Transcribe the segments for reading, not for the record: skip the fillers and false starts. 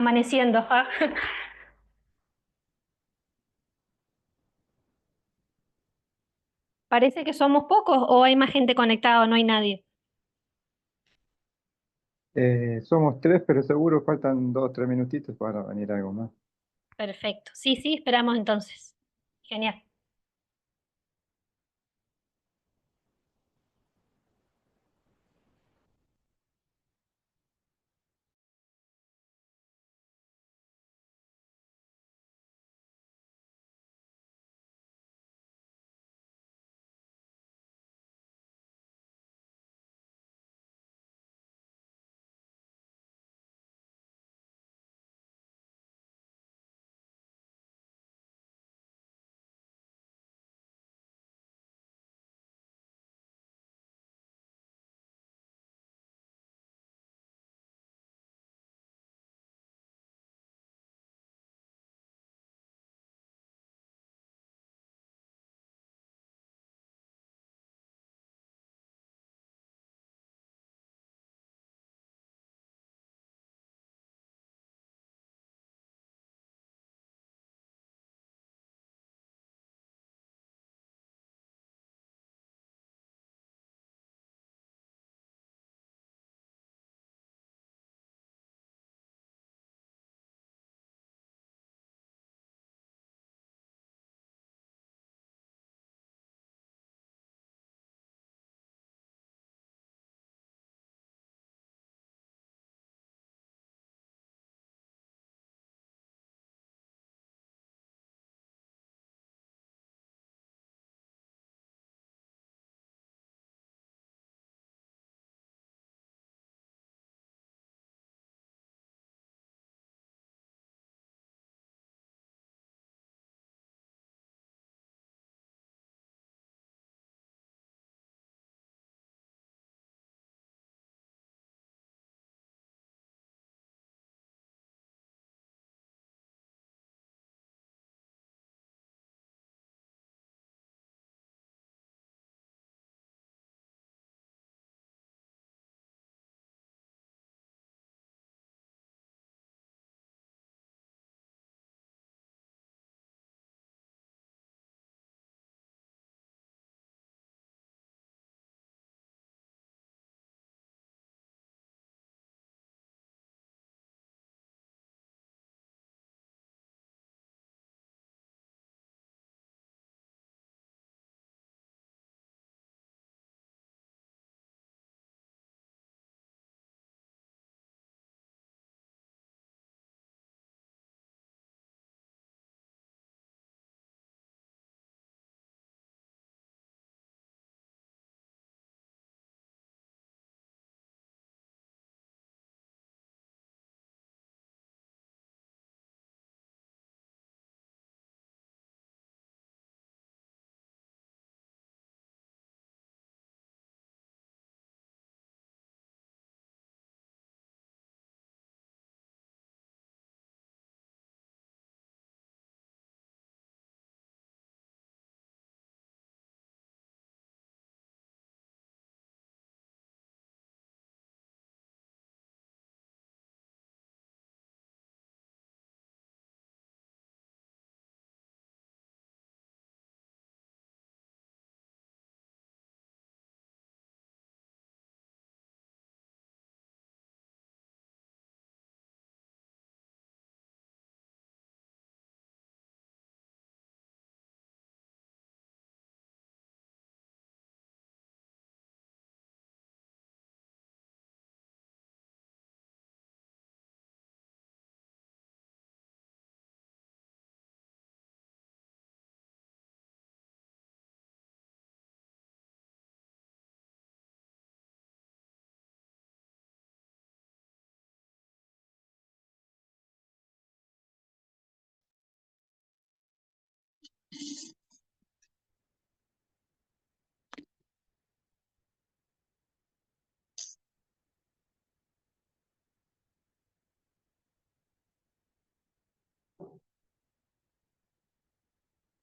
Amaneciendo. Parece que somos pocos o hay más gente conectada o no hay nadie. Somos tres, pero seguro faltan 2 o 3 minutitos para venir algo más. Perfecto. Sí, sí, esperamos entonces. Genial.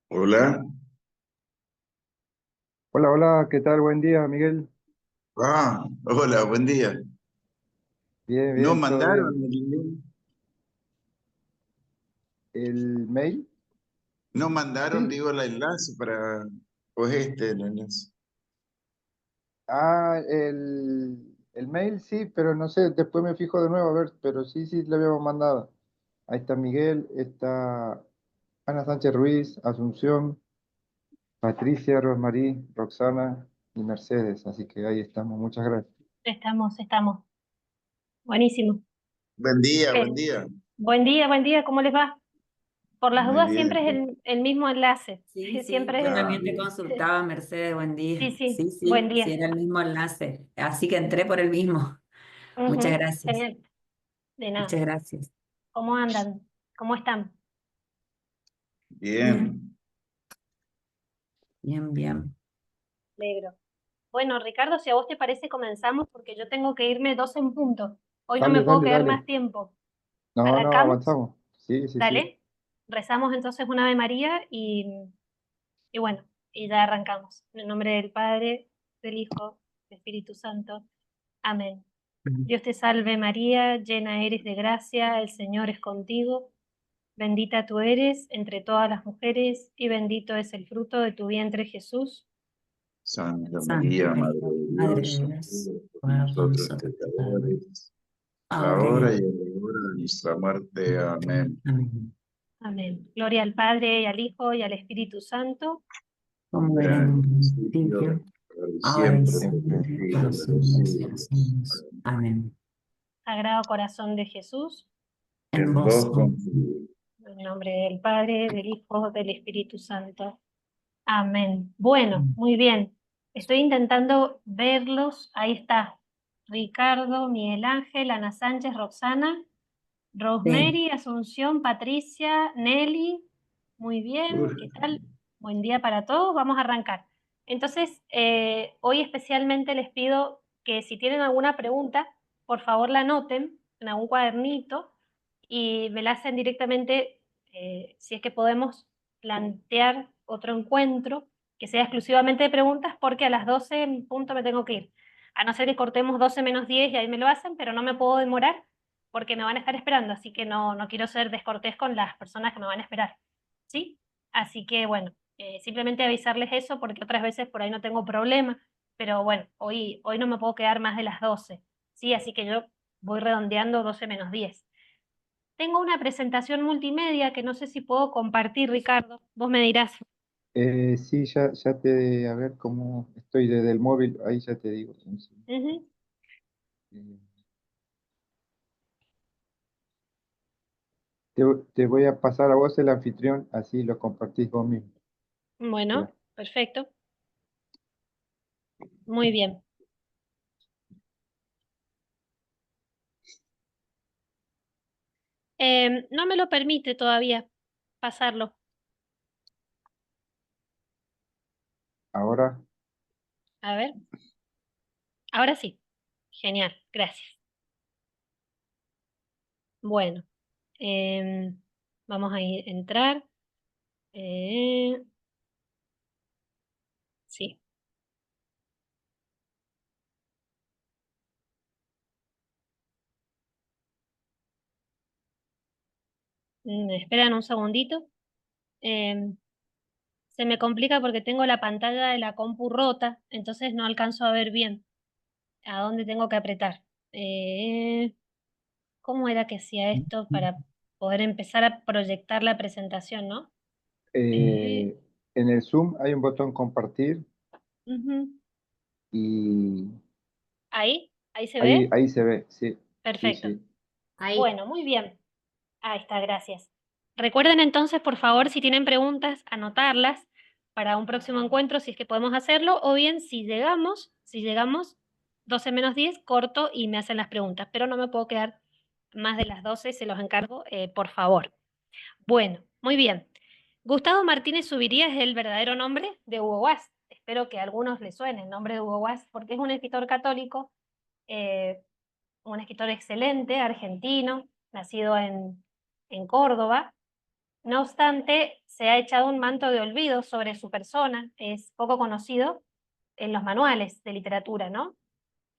Hola. Hola, hola, ¿qué tal? Buen día, Miguel. Hola, buen día. Bien, ¿No bien, todo mandaron bien. el link? el mail. No mandaron, Sí. digo, el enlace para, pues el enlace. Ah, el mail sí, pero no sé, después me fijo de nuevo a ver, pero sí, sí, le habíamos mandado. Ahí está Miguel, está Ana Sánchez Ruiz, Asunción, Patricia, Rosmarí, Roxana y Mercedes, así que ahí estamos, muchas gracias. Estamos. Buenísimo. Buen día, Eh, buen día. buen día, ¿cómo les va? Por las Muy dudas bien. siempre es el mismo enlace. Sí, sí, yo Siempre es, Ah, también te bien. consultaba, Mercedes, buen sí, día. sí, Sí, buen sí, sí, día. era el mismo enlace. Así que entré por el mismo. Muchas Ujú, gracias, genial. De nada. muchas gracias. ¿Cómo andan? ¿Cómo están? Bien. Bien, bien. Alegro. Bueno, Ricardo, si a vos te parece, comenzamos porque yo tengo que irme 12 en punto. Hoy no me Dale, puedo dale, quedar dale. más tiempo. No, no, ¿Arrancamos? avanzamos. Sí, sí, sí. Dale. Rezamos entonces una Ave María y bueno, y ya arrancamos. En el nombre del Padre, del Hijo, del Espíritu Santo. Amén. Dios te salve María, llena eres de gracia, el Señor es contigo. Bendita tú eres entre todas las mujeres y bendito es el fruto de tu vientre Jesús. Santa Santa María, María, Madre de Madre Dios, de Dios, ruega por ruega por nosotros nosotros pecadores, pecadores, ahora y ahora y en en la hora de nuestra muerte. la muerte. Amén. Amén. Amén. Gloria al Padre, y al Hijo, y al Espíritu Santo. Como era Era en en el un principio, principio, ahora y ahora y siempre, por Siempre. los siempre, por siglos los de los siglos de los siglos. siglos. Amén. Amén. Sagrado Corazón de Jesús. En En vos, vos oh, confío. En nombre del Padre, del Hijo, del Espíritu Santo. Amén. Bueno, muy bien. Estoy intentando verlos. Ahí está. Ricardo, Miguel Ángel, Ana Sánchez, Roxana, sí, Rosemary, Asunción, Patricia, Nelly. Muy Uf, bien. ¿Qué tal? Buen día para todos. Vamos a arrancar. Entonces, hoy especialmente les pido que si tienen alguna pregunta, por favor la anoten en algún cuadernito y me la hacen directamente, si es que podemos plantear otro encuentro que sea exclusivamente de preguntas, porque a las 12 en punto me tengo que ir. A no ser que cortemos 12 menos 10 y ahí me lo hacen, pero no me puedo demorar porque me van a estar esperando, así que no quiero ser descortés con las personas que me van a esperar. ¿Sí? Así que bueno, simplemente avisarles eso porque otras veces por ahí no tengo problema, pero bueno, hoy no me puedo quedar más de las 12. ¿Sí? Así que yo voy redondeando 12 menos 10. Tengo una presentación multimedia que no sé si puedo compartir, Ricardo. Vos me dirás. Sí, ya te, a ver cómo estoy desde el móvil, ahí ya te digo. Ujú. Eh, te, te voy a pasar a vos el anfitrión, así lo compartís vos mismo. Bueno, Espera. perfecto. Muy bien. No me lo permite todavía pasarlo. Ahora, A ver, ahora sí. Genial, gracias. Bueno, em, vamos a entrar. Eh, sí. Esperan un segundito. Em, Se me complica porque tengo la pantalla de la compu rota, entonces no alcanzo a ver bien a dónde tengo que apretar. Eh, ¿Cómo era que hacía esto para poder empezar a proyectar la presentación, no? Eh, eh, en el Zoom hay un botón compartir Ujú. y Ahí se ve. ahí se ve, sí, sí, Perfecto. sí. ahí. Bueno, muy bien. Ahí está, gracias. Recuerden entonces, por favor, si tienen preguntas, anotarlas para un próximo encuentro, si es que podemos hacerlo, o bien si llegamos 12 menos 10 corto y me hacen las preguntas, pero no me puedo quedar más de las 12, se los encargo, por favor. Bueno, muy bien. Gustavo Martínez Zubiría es el verdadero nombre de Hugo Guas. Espero que a algunos les suene el nombre de Hugo Guas, porque es un escritor católico, eh, un escritor excelente, argentino, nacido en Córdoba. No obstante, se ha echado un manto de olvido sobre su persona, es poco conocido en los manuales de literatura, ¿no?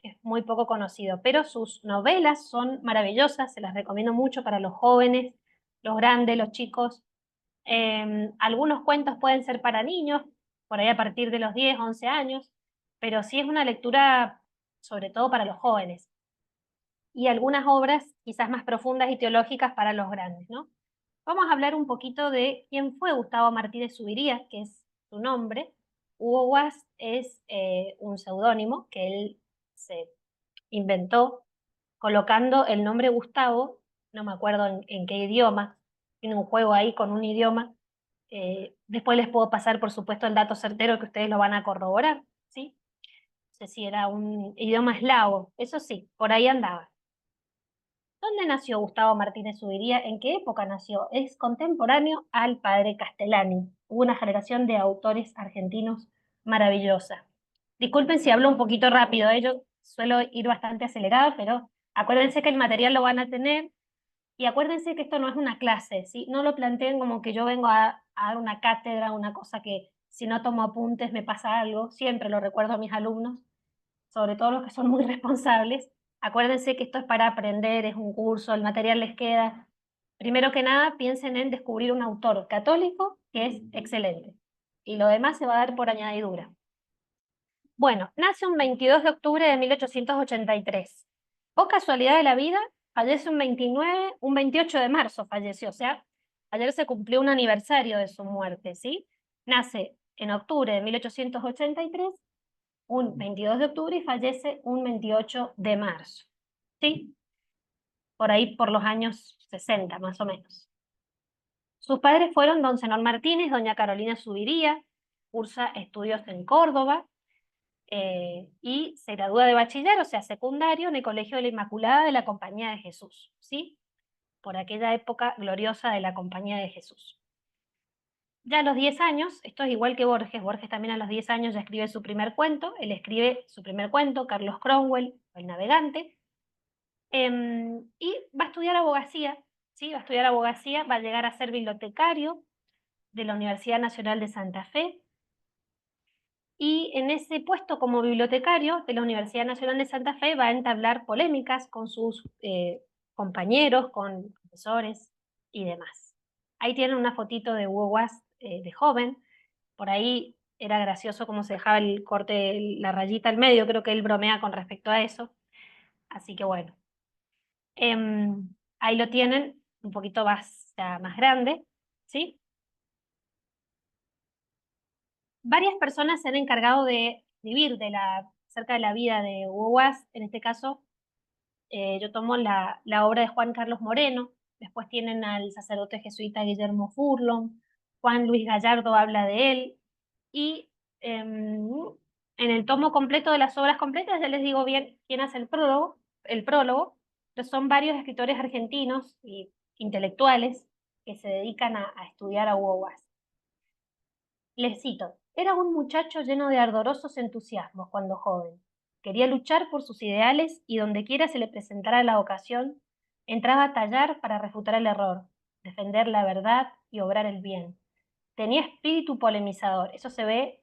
Es muy poco conocido, pero sus novelas son maravillosas, se las recomiendo mucho para los los grandes, los chicos. Algunos cuentos pueden ser para niños, por ahí a partir de los 10, 11 años, pero sí es una lectura sobre todo para los jóvenes. Y algunas obras quizás más profundas y teológicas para los grandes, ¿no? Vamos a hablar un poquito de quién fue Gustavo Martínez Zuviría, que es su nombre. Hugo Guast es un seudónimo que él se inventó colocando el nombre Gustavo, no me acuerdo en qué idioma, tiene un juego ahí con un idioma. Después les puedo pasar, por supuesto, el dato certero que ustedes lo van a corroborar, ¿sí? No sé si era un idioma eslavo, eso sí, por ahí andaba. ¿Dónde nació Gustavo Martínez Zuviría? ¿En qué época nació? Es contemporáneo al padre Castellani. Hubo una generación de autores argentinos maravillosa. Disculpen si hablo un poquito rápido, yo suelo ir bastante acelerada, pero acuérdense que el material lo van a tener y acuérdense que esto no es una clase, ¿sí? No lo planteen como que yo vengo a dar una cátedra, una cosa que si no tomo apuntes me pasa algo. Siempre lo recuerdo a mis alumnos, sobre todo los que son muy responsables. Acuérdense que esto es para aprender, es un curso, el material les queda. Primero que nada, piensen en descubrir un autor católico que es excelente. Y lo demás se va a dar por añadidura. Bueno, nace un 22 de octubre de 1883. Por casualidad de la vida, fallece un 29, un 28 de marzo falleció, o sea, ayer se cumplió un aniversario de su muerte, ¿sí? Nace en octubre de 1883, un 22 de octubre y fallece un 28 de marzo, ¿sí? Por ahí por los años 60 más o menos. Sus padres fueron don Zenón Martínez, doña Carolina Zuviría, cursa estudios en Córdoba y se gradúa de bachiller, o sea, secundario, en el Colegio de la Inmaculada de la Compañía de Jesús, ¿sí? Por aquella época gloriosa de la Compañía de Jesús. Ya a los 10 años, esto es igual que Borges, Borges también a los 10 años ya escribe su primer cuento, él escribe su primer cuento, Carlos Cromwell, El Navegante, y va a estudiar abogacía, ¿sí? Va a estudiar abogacía, va a llegar a ser bibliotecario de la Universidad Nacional de Santa Fe, y en ese puesto como bibliotecario de la Universidad Nacional de Santa Fe va a entablar polémicas con sus compañeros, con profesores y demás. Ahí tienen una fotito de Hugo Guast de joven, por ahí era gracioso cómo se dejaba el corte, la rayita al medio, creo que él bromea con respecto a eso, así que bueno. Ahí lo tienen, un poquito más, ya más grande, ¿sí? Varias personas se han encargado de escribir acerca de la vida de Hugo Guast. En este caso, yo tomo la obra de Juan Carlos Moreno, después tienen al sacerdote jesuita Guillermo Furlong, Juan Luis Gallardo habla de él, y en el tomo completo de las obras completas, ya les digo bien quién hace el prólogo, pero son varios escritores argentinos y intelectuales que se dedican a estudiar a Hugo Guast. Les cito: era un muchacho lleno de ardorosos entusiasmos cuando joven. Quería luchar por sus ideales y dondequiera se le presentara la ocasión, entraba a tallar para refutar el error, defender la verdad y obrar el bien. Tenía espíritu polemizador. Eso se ve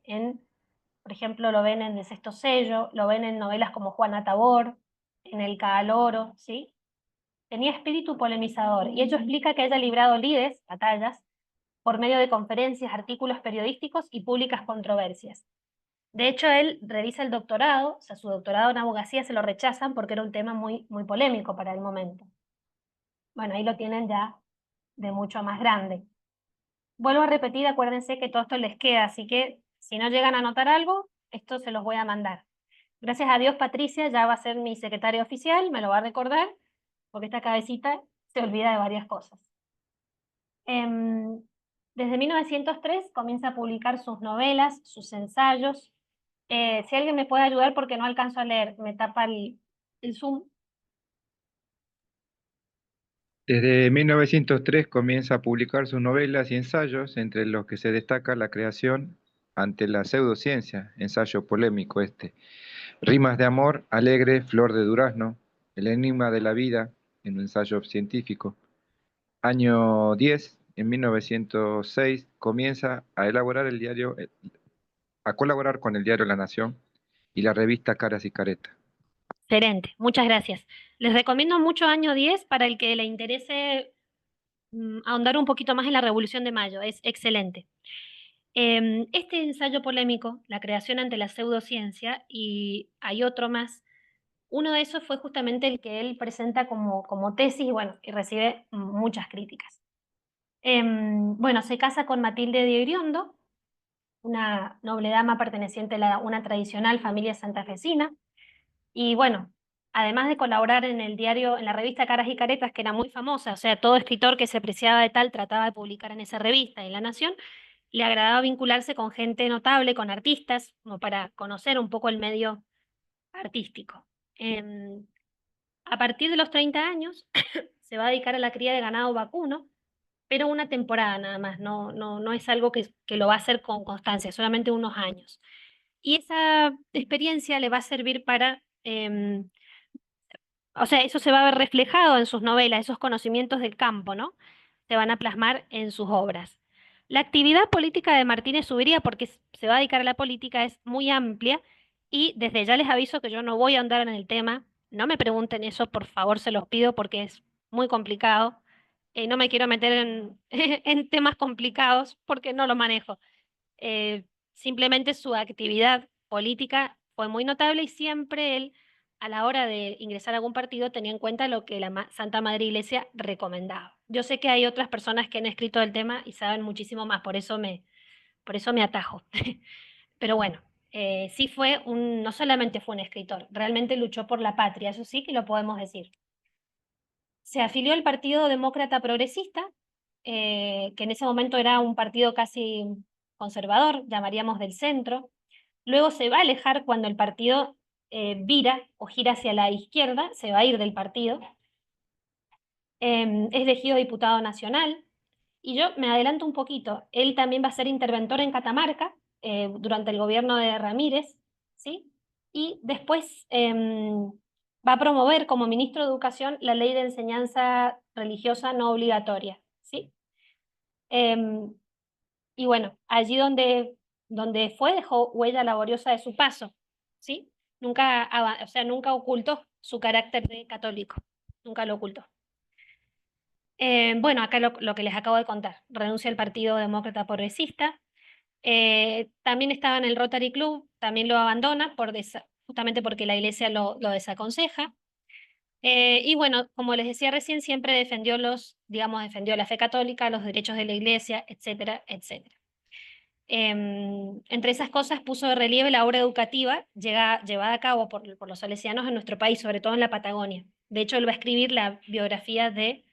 por ejemplo, lo ven en El Sexto Sello, lo ven en novelas como Juana Tabor, en El Caloro, ¿sí? Tenía espíritu polemizador y ello explica que haya librado lides, batallas, por medio de conferencias, artículos periodísticos y públicas controversias. De hecho, él revisa el doctorado, o sea, su doctorado en abogacía se lo rechazan porque era un tema muy, muy polémico para el momento. Bueno, ahí lo tienen ya de mucho más grande. Vuelvo a repetir, acuérdense que todo esto les queda, así que si no llegan a anotar algo, esto se los voy a mandar. Gracias a Dios, Patricia ya va a ser mi secretaria oficial, me lo va a recordar, porque esta cabecita se olvida de varias cosas. Desde 1903 comienza a publicar sus novelas, sus ensayos. Si alguien me puede ayudar porque no alcanzo a leer, me tapa el Zoom. Desde 1903 comienza a publicar sus novelas y ensayos, entre los que se destaca La creación ante la pseudociencia, ensayo polémico este, Rimas de amor, Alegre, Flor de durazno, El enigma de la vida, en un ensayo científico. Año 10, en 1906, comienza a colaborar con el diario La Nación y la revista Caras y Caretas. Excelente, muchas gracias. Les recomiendo mucho Año 10 para el que le interese ahondar un poquito más en la Revolución de Mayo, es excelente. Este ensayo polémico, La creación ante la pseudociencia, y hay otro más, uno de esos fue justamente el que él presenta como tesis y bueno, y recibe muchas críticas. Bueno, se casa con Matilde de Iriondo, una noble dama perteneciente a una tradicional familia santafesina, y bueno, además de colaborar en el diario, en la revista Caras y Caretas, que era muy famosa, o sea, todo escritor que se apreciaba de tal trataba de publicar en esa revista y en La Nación, le agradaba vincularse con gente notable, con artistas, como para conocer un poco el medio artístico. Em, a partir de los 30 años se va a dedicar a la cría de ganado vacuno, pero una temporada nada más, no es algo que lo va a hacer con constancia, solamente unos años. Y esa experiencia le va a servir para, o sea, eso se va a ver reflejado en sus novelas, esos conocimientos del campo, ¿no? Se van a plasmar en sus obras. La actividad política de Martínez Subiría, porque se va a dedicar a la política, es muy amplia y desde ya les aviso que yo no voy a andar en el tema. No me pregunten eso, por favor, se los pido porque es muy complicado. No me quiero meter en, en temas complicados porque no lo manejo. Simplemente su actividad política fue muy notable y siempre él, a la hora de ingresar a algún partido, tenía en cuenta lo que la Santa Madre Iglesia recomendaba. Yo sé que hay otras personas que han escrito el tema y saben muchísimo más, por eso me atajo. Pero bueno, sí fue no solamente fue un escritor, realmente luchó por la patria, eso sí que lo podemos decir. Se afilió al Partido Demócrata Progresista, que en ese momento era un partido casi conservador, llamaríamos del centro. Luego se va a alejar cuando el partido vira o gira hacia la izquierda, se va a ir del partido. Es elegido diputado nacional. Y yo me adelanto un poquito, él también va a ser interventor en Catamarca durante el gobierno de Ramírez, ¿sí? Y después va a promover como ministro de Educación la ley de enseñanza religiosa no obligatoria, ¿sí? Em, y bueno, allí donde fue dejó huella laboriosa de su paso, ¿sí? Nunca, o sea, nunca ocultó su carácter de católico, nunca lo ocultó. Bueno, acá lo que les acabo de contar. Renuncia al Partido Demócrata Progresista. También estaba en el Rotary Club, también lo abandona justamente porque la iglesia lo desaconseja. Y bueno, como les decía recién, siempre defendió defendió la fe católica, los derechos de la iglesia, etcétera, etcétera. Entre esas cosas puso de relieve la obra educativa llevada a cabo por los salesianos en nuestro país, sobre todo en la Patagonia. De hecho, él va a escribir la biografía de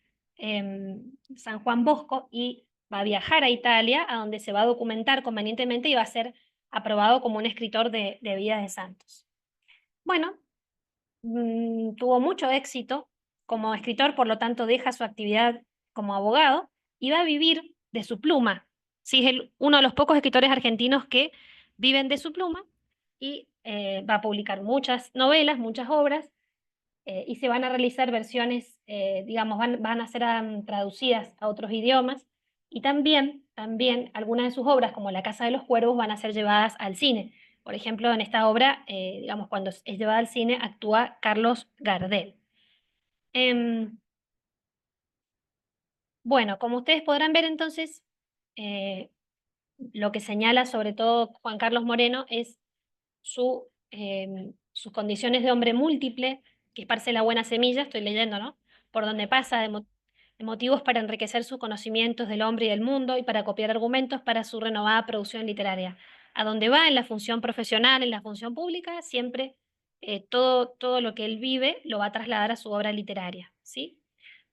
San Juan Bosco y va a viajar a Italia, a donde se va a documentar convenientemente y va a ser aprobado como un escritor de vida de santos. Bueno, tuvo mucho éxito como escritor, por lo tanto deja su actividad como abogado y va a vivir de su pluma. Sí, es uno de los pocos escritores argentinos que viven de su pluma y va a publicar muchas novelas, muchas obras, y se van a realizar versiones, digamos, van a ser traducidas a otros idiomas, y también algunas de sus obras, como La Casa de los Cuervos, van a ser llevadas al cine. Por ejemplo, en esta obra, digamos, cuando es llevada al cine, actúa Carlos Gardel. Bueno, como ustedes podrán ver entonces, eh, lo que señala sobre todo Juan Carlos Moreno es sus condiciones de hombre múltiple, que esparce la buena semilla, estoy leyendo, ¿no? Por donde pasa de motivos para enriquecer sus conocimientos del hombre y del mundo y para copiar argumentos para su renovada producción literaria. A donde va, en la función profesional, en la función pública, siempre todo lo que él vive lo va a trasladar a su obra literaria, ¿sí?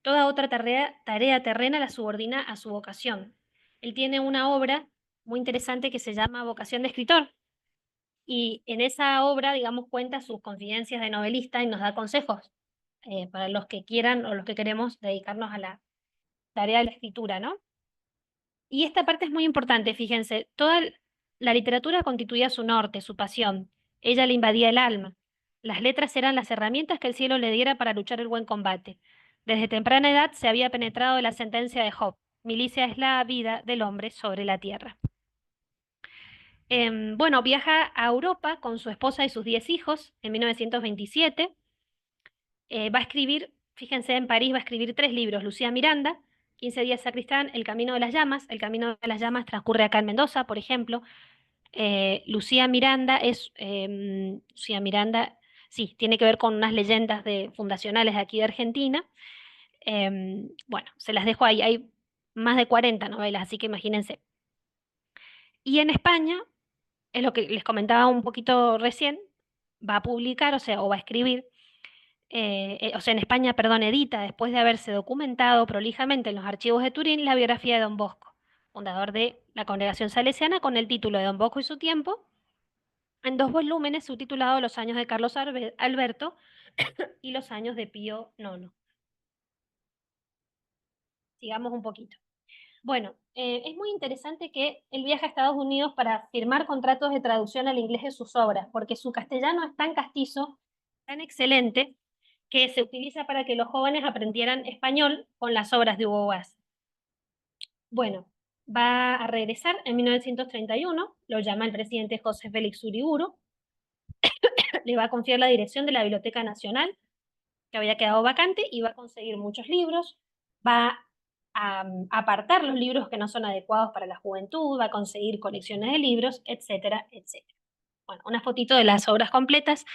Toda otra tarea terrena la subordina a su vocación. Él tiene una obra muy interesante que se llama Vocación de escritor, y en esa obra, digamos, cuenta sus confidencias de novelista y nos da consejos para los que quieran o los que queremos dedicarnos a la tarea de la escritura, ¿no? Y esta parte es muy importante, fíjense, toda la literatura constituía su norte, su pasión. Ella le invadía el alma. Las letras eran las herramientas que el cielo le diera para luchar el buen combate. Desde temprana edad se había penetrado de la sentencia de Job: milicia es la vida del hombre sobre la tierra. Bueno, viaja a Europa con su esposa y sus 10 hijos en 1927. Va a escribir, fíjense, en París va a escribir 3 libros: Lucía Miranda, 15 días Sacristán, El Camino de las Llamas. El Camino de las Llamas transcurre acá en Mendoza, por ejemplo. Lucía Miranda Lucía Miranda, sí, tiene que ver con unas leyendas fundacionales de aquí de Argentina. Bueno, se las dejo ahí. Hay más de 40 novelas, así que imagínense. Y en España, es lo que les comentaba un poquito recién, va a publicar, o sea, o va a escribir, o sea, en España, perdón, edita, después de haberse documentado prolijamente en los archivos de Turín, la biografía de Don Bosco, fundador de la Congregación Salesiana, con el título de Don Bosco y su tiempo, en 2 volúmenes, subtitulado Los años de Carlos Alberto y los años de Pío IX. Sigamos un poquito. Bueno, es muy interesante que él viaja a Estados Unidos para firmar contratos de traducción al inglés de sus obras, porque su castellano es tan castizo, tan excelente, que se utiliza para que los jóvenes aprendieran español con las obras de Hugo Boss. Bueno, va a regresar en 1931, lo llama el presidente José Félix Uriburu, le va a confiar la dirección de la Biblioteca Nacional, que había quedado vacante, y va a conseguir muchos libros, va a apartar los libros que no son adecuados para la juventud, va a conseguir colecciones de libros, etcétera, etcétera. Bueno, una fotito de las obras completas.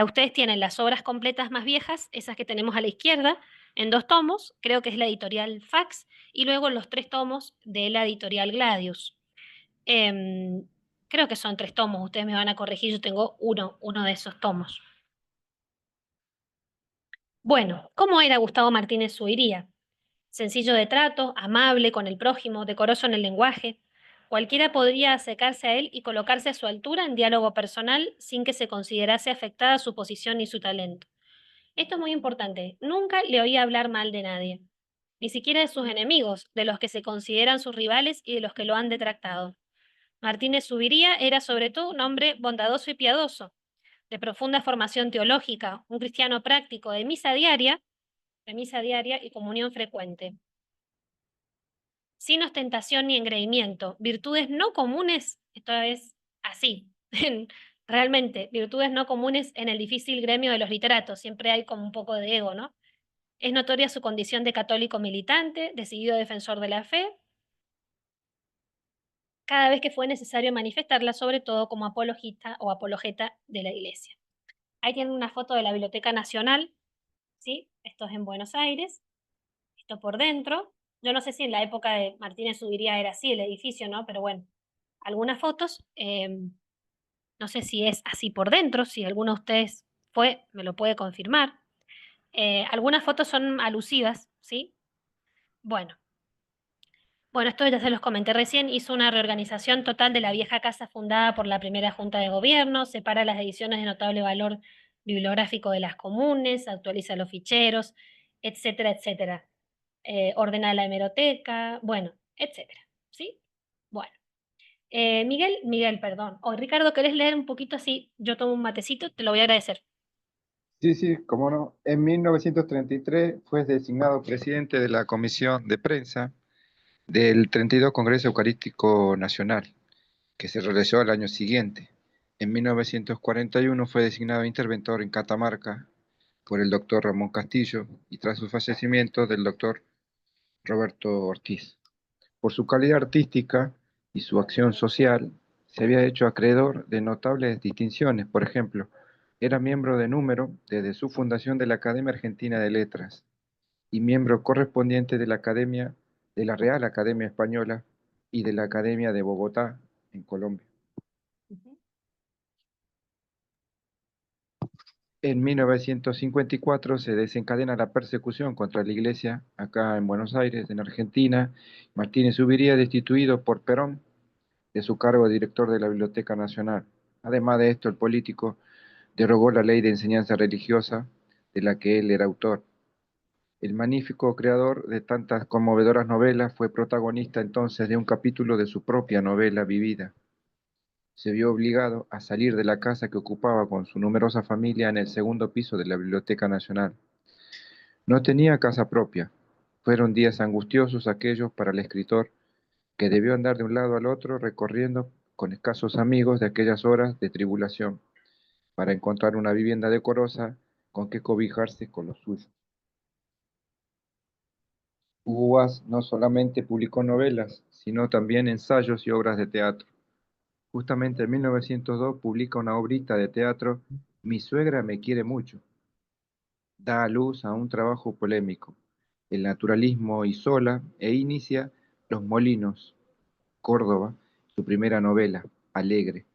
Ustedes tienen las obras completas más viejas, esas que tenemos a la izquierda, en 2 tomos, creo que es la editorial Fax, y luego los 3 tomos de la editorial Gladius. Em, Creo que son 3 tomos, ustedes me van a corregir, yo tengo uno de esos tomos. Bueno, ¿cómo era Gustavo Martínez Zuviría? Sencillo de trato, amable con el prójimo, decoroso en el lenguaje. Cualquiera podría acercarse a él y colocarse a su altura en diálogo personal sin que se considerase afectada su posición ni su talento. Esto es muy importante. Nunca le oía hablar mal de nadie, ni siquiera de sus enemigos, de los que se consideran sus rivales y de los que lo han detractado. Martínez Zuviría era sobre todo un hombre bondadoso y piadoso, de profunda formación teológica, un cristiano práctico de misa diaria y comunión frecuente. Sin ostentación ni engreimiento, virtudes no comunes, esto es así, realmente, virtudes no comunes en el difícil gremio de los literatos, siempre hay como un poco de ego, ¿no? Es notoria su condición de católico militante, decidido defensor de la fe, cada vez que fue necesario manifestarla, sobre todo como apologista o apologeta de la Iglesia. Ahí tienen una foto de la Biblioteca Nacional, ¿sí? Esto es en Buenos Aires, esto por dentro. Yo no sé si en la época de Martínez Zuviría era así el edificio, ¿no? Pero bueno, algunas fotos, no sé si es así por dentro, si alguno de ustedes fue, me lo puede confirmar. Algunas fotos son alusivas, ¿sí? Bueno, esto ya se los comenté recién, hizo una reorganización total de la vieja casa fundada por la primera Junta de Gobierno, separa las ediciones de notable valor bibliográfico de las comunes, actualiza los ficheros, etcétera, etcétera. Ordena la hemeroteca, bueno, etcétera, ¿sí? Bueno. Miguel, perdón. O Ricardo, ¿querés leer un poquito así? Yo tomo un matecito, te lo voy a agradecer. Sí, sí, cómo no. En 1933 fue designado presidente de la Comisión de Prensa del 32 Congreso Eucarístico Nacional, que se realizó al año siguiente. En 1941 fue designado interventor en Catamarca por el doctor Ramón Castillo y tras su fallecimiento del doctor Roberto Ortiz. Por su calidad artística y su acción social, se había hecho acreedor de notables distinciones. Por ejemplo, era miembro de número desde su fundación de la Academia Argentina de Letras y miembro correspondiente de la Academia de la Real Academia Española y de la Academia de Bogotá, en Colombia. Ujú. En 1954 se desencadena la persecución contra la Iglesia acá en Buenos Aires, en Argentina. Martínez Zuviría destituido por Perón de su cargo de director de la Biblioteca Nacional. Además de esto, el político derogó la ley de enseñanza religiosa de la que él era autor. El magnífico creador de tantas conmovedoras novelas fue protagonista entonces de un capítulo de su propia novela Vivida. Se vio obligado a salir de la casa que ocupaba con su numerosa familia en el segundo piso de la Biblioteca Nacional. No tenía casa propia. Fueron días angustiosos aquellos para el escritor, que debió andar de un lado al otro recorriendo con escasos amigos de aquellas horas de tribulación, para encontrar una vivienda decorosa con que cobijarse con los suyos. Hugo Boss no solamente publicó novelas, sino también ensayos y obras de teatro. Justamente en 1902 publica una obrita de teatro, Mi suegra me quiere mucho. Da a luz a un trabajo polémico, el naturalismo y sola, e inicia Los Molinos, Córdoba, su primera novela, Alegre.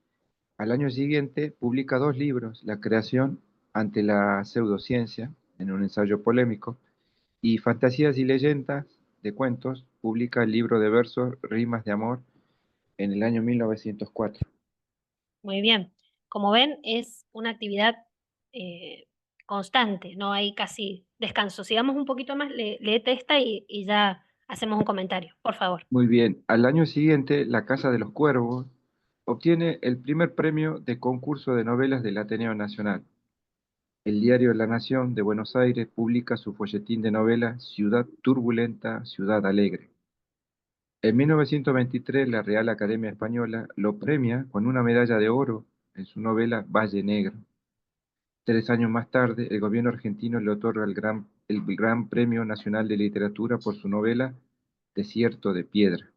Al año siguiente publica dos libros, La creación ante la pseudociencia, en un ensayo polémico, y Fantasías y leyendas de cuentos, publica el libro de versos Rimas de amor en el año 1904. Muy bien. Como ven, es una actividad eh, constante, no hay casi descanso. Sigamos un poquito más, léete esta y ya hacemos un comentario, por favor. Muy bien, al año siguiente, La Casa de los Cuervos obtiene el primer premio de concurso de novelas del Ateneo Nacional. El diario La Nación de Buenos Aires publica su folletín de novela Ciudad Turbulenta, Ciudad Alegre. En 1923, la Real Academia Española lo premia con una medalla de oro en su novela Valle Negro. 3 años más tarde, el gobierno argentino le otorga el Gran Premio Nacional de Literatura por su novela Desierto de Piedra.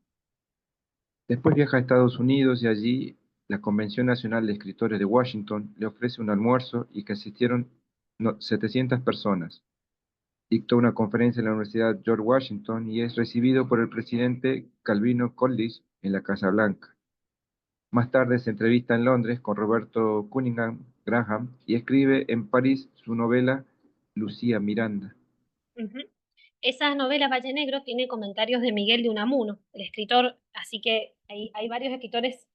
Después viaja a Estados Unidos y allí la Convención Nacional de Escritores de Washington le ofrece un almuerzo y que asistieron 700 personas. Dictó una conferencia en la Universidad George Washington y es recibido por el presidente Calvino Coolidge en la Casa Blanca. Más tarde se entrevista en Londres con Roberto Cunningham Graham y escribe en París su novela Lucía Miranda. Ujú. Esa novela Valle Negro tiene comentarios de Miguel de Unamuno, el escritor, así que hay varios escritores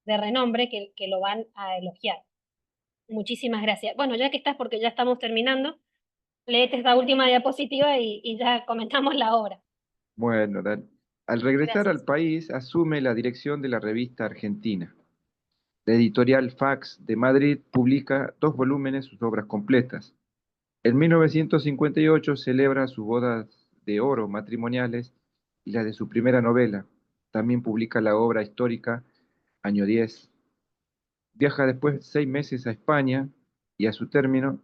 de renombre que lo van a elogiar. Muchísimas gracias. Bueno, ya que estás, porque ya estamos terminando, léete esta última diapositiva y ya comentamos la obra. Bueno, al regresar al Gracias. país asume la dirección de la revista Argentina. La editorial Fax de Madrid publica 2 volúmenes, sus obras completas. En 1958 celebra sus bodas de oro matrimoniales y la de su primera novela. También publica la obra histórica Año 10. Viaja después 6 meses a España y a su término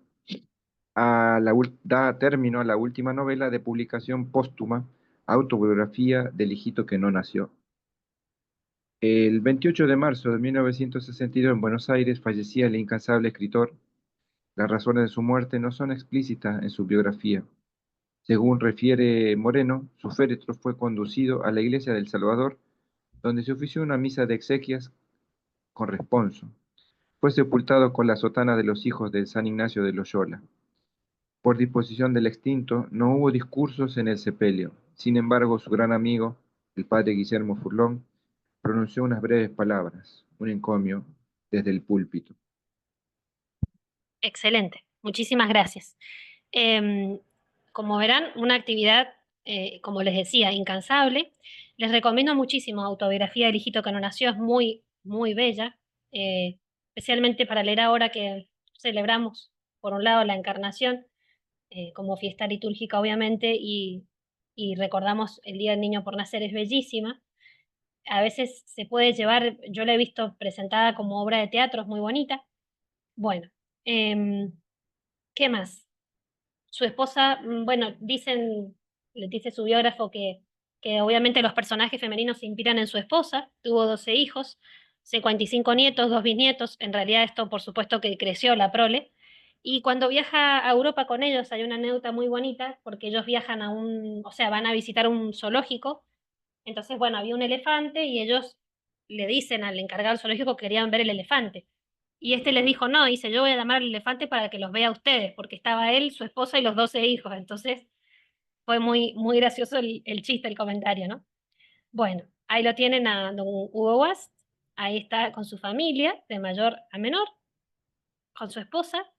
da término a la última novela de publicación póstuma, Autobiografía del hijito que no nació. El 28 de marzo de 1962 en Buenos Aires fallecía el incansable escritor. Las razones de su muerte no son explícitas en su biografía. Según refiere Moreno, su féretro fue conducido a la iglesia del Salvador, donde se ofició una misa de exequias con responso. Fue sepultado con la sotana de los hijos de San Ignacio de Loyola. Por disposición del extinto, no hubo discursos en el sepelio. Sin embargo, su gran amigo, el padre Guillermo Furlón, pronunció unas breves palabras, un encomio, desde el púlpito. Excelente. Muchísimas gracias. Em, Como verán, una actividad, como les decía, incansable. Les recomiendo muchísimo Autobiografía del hijito que no nació, es muy, muy bella, especialmente para leer ahora que celebramos, por un lado, la encarnación, como fiesta litúrgica, obviamente, y recordamos el Día del Niño por Nacer, es bellísima. A veces se puede llevar, yo la he visto presentada como obra de teatro, es muy bonita. Bueno, em, ¿qué más? Su esposa, bueno, le dice su biógrafo que obviamente los personajes femeninos se inspiran en su esposa, tuvo 12 hijos, 55 nietos, 2 bisnietos, en realidad esto por supuesto que creció la prole, y cuando viaja a Europa con ellos hay una anécdota muy bonita, porque ellos viajan o sea, van a visitar un zoológico, entonces bueno, había un elefante y ellos le dicen al encargado del zoológico que querían ver el elefante. Y este les dijo, no, dice, yo voy a llamar al elefante para que los vea a ustedes, porque estaba él, su esposa y los 12 hijos. Entonces fue muy, muy gracioso el chiste, el comentario, ¿no? Bueno, ahí lo tienen a don Hugo Wast, ahí está con su familia, de mayor a menor, con su esposa,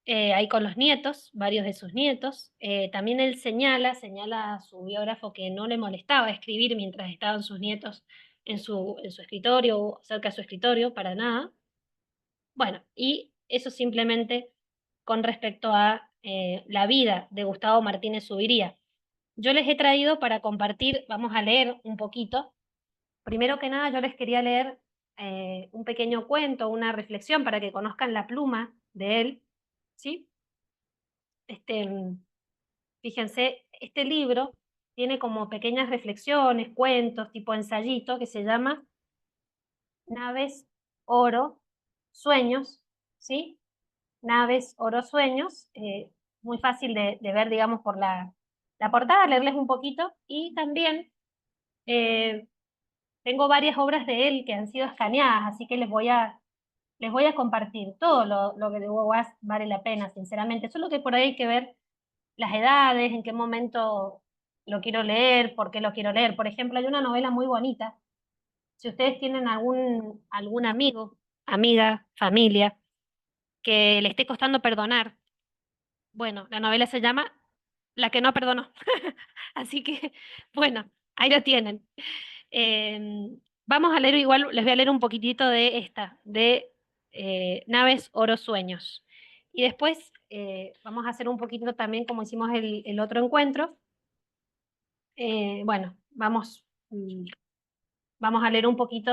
ahí con los nietos, varios de sus nietos. También él señala a su biógrafo que no le molestaba escribir mientras estaban sus nietos en su escritorio o cerca de su escritorio, para nada. Bueno, y eso simplemente con respecto a la vida de Gustavo Martínez Zuviría. Yo les he traído para compartir, vamos a leer un poquito. Primero que nada, yo les quería leer un pequeño cuento, una reflexión para que conozcan la pluma de él, ¿sí? Este, fíjense, este libro tiene como pequeñas reflexiones, cuentos, tipo ensayito, que se llama Naves, Oro, Sueños, ¿sí? Naves, Oro, Sueños, muy fácil de ver, digamos, por la portada, leerles un poquito, y también eh, tengo varias obras de él que han sido escaneadas, así que les voy a compartir. Todo lo que de Hugo vale la pena, sinceramente. Solo que por ahí hay que ver las edades, en qué momento lo quiero leer, por qué lo quiero leer. Por ejemplo, hay una novela muy bonita. Si ustedes tienen algún amigo, amiga, familia, que le esté costando perdonar, bueno, la novela se llama La que no perdonó. Así que, bueno, ahí lo tienen. Vamos a leer igual, les voy a leer un poquitito de esta, de Naves, Oro, Sueños. Y después vamos a hacer un poquito también como hicimos el otro encuentro. Bueno, vamos a leer un poquito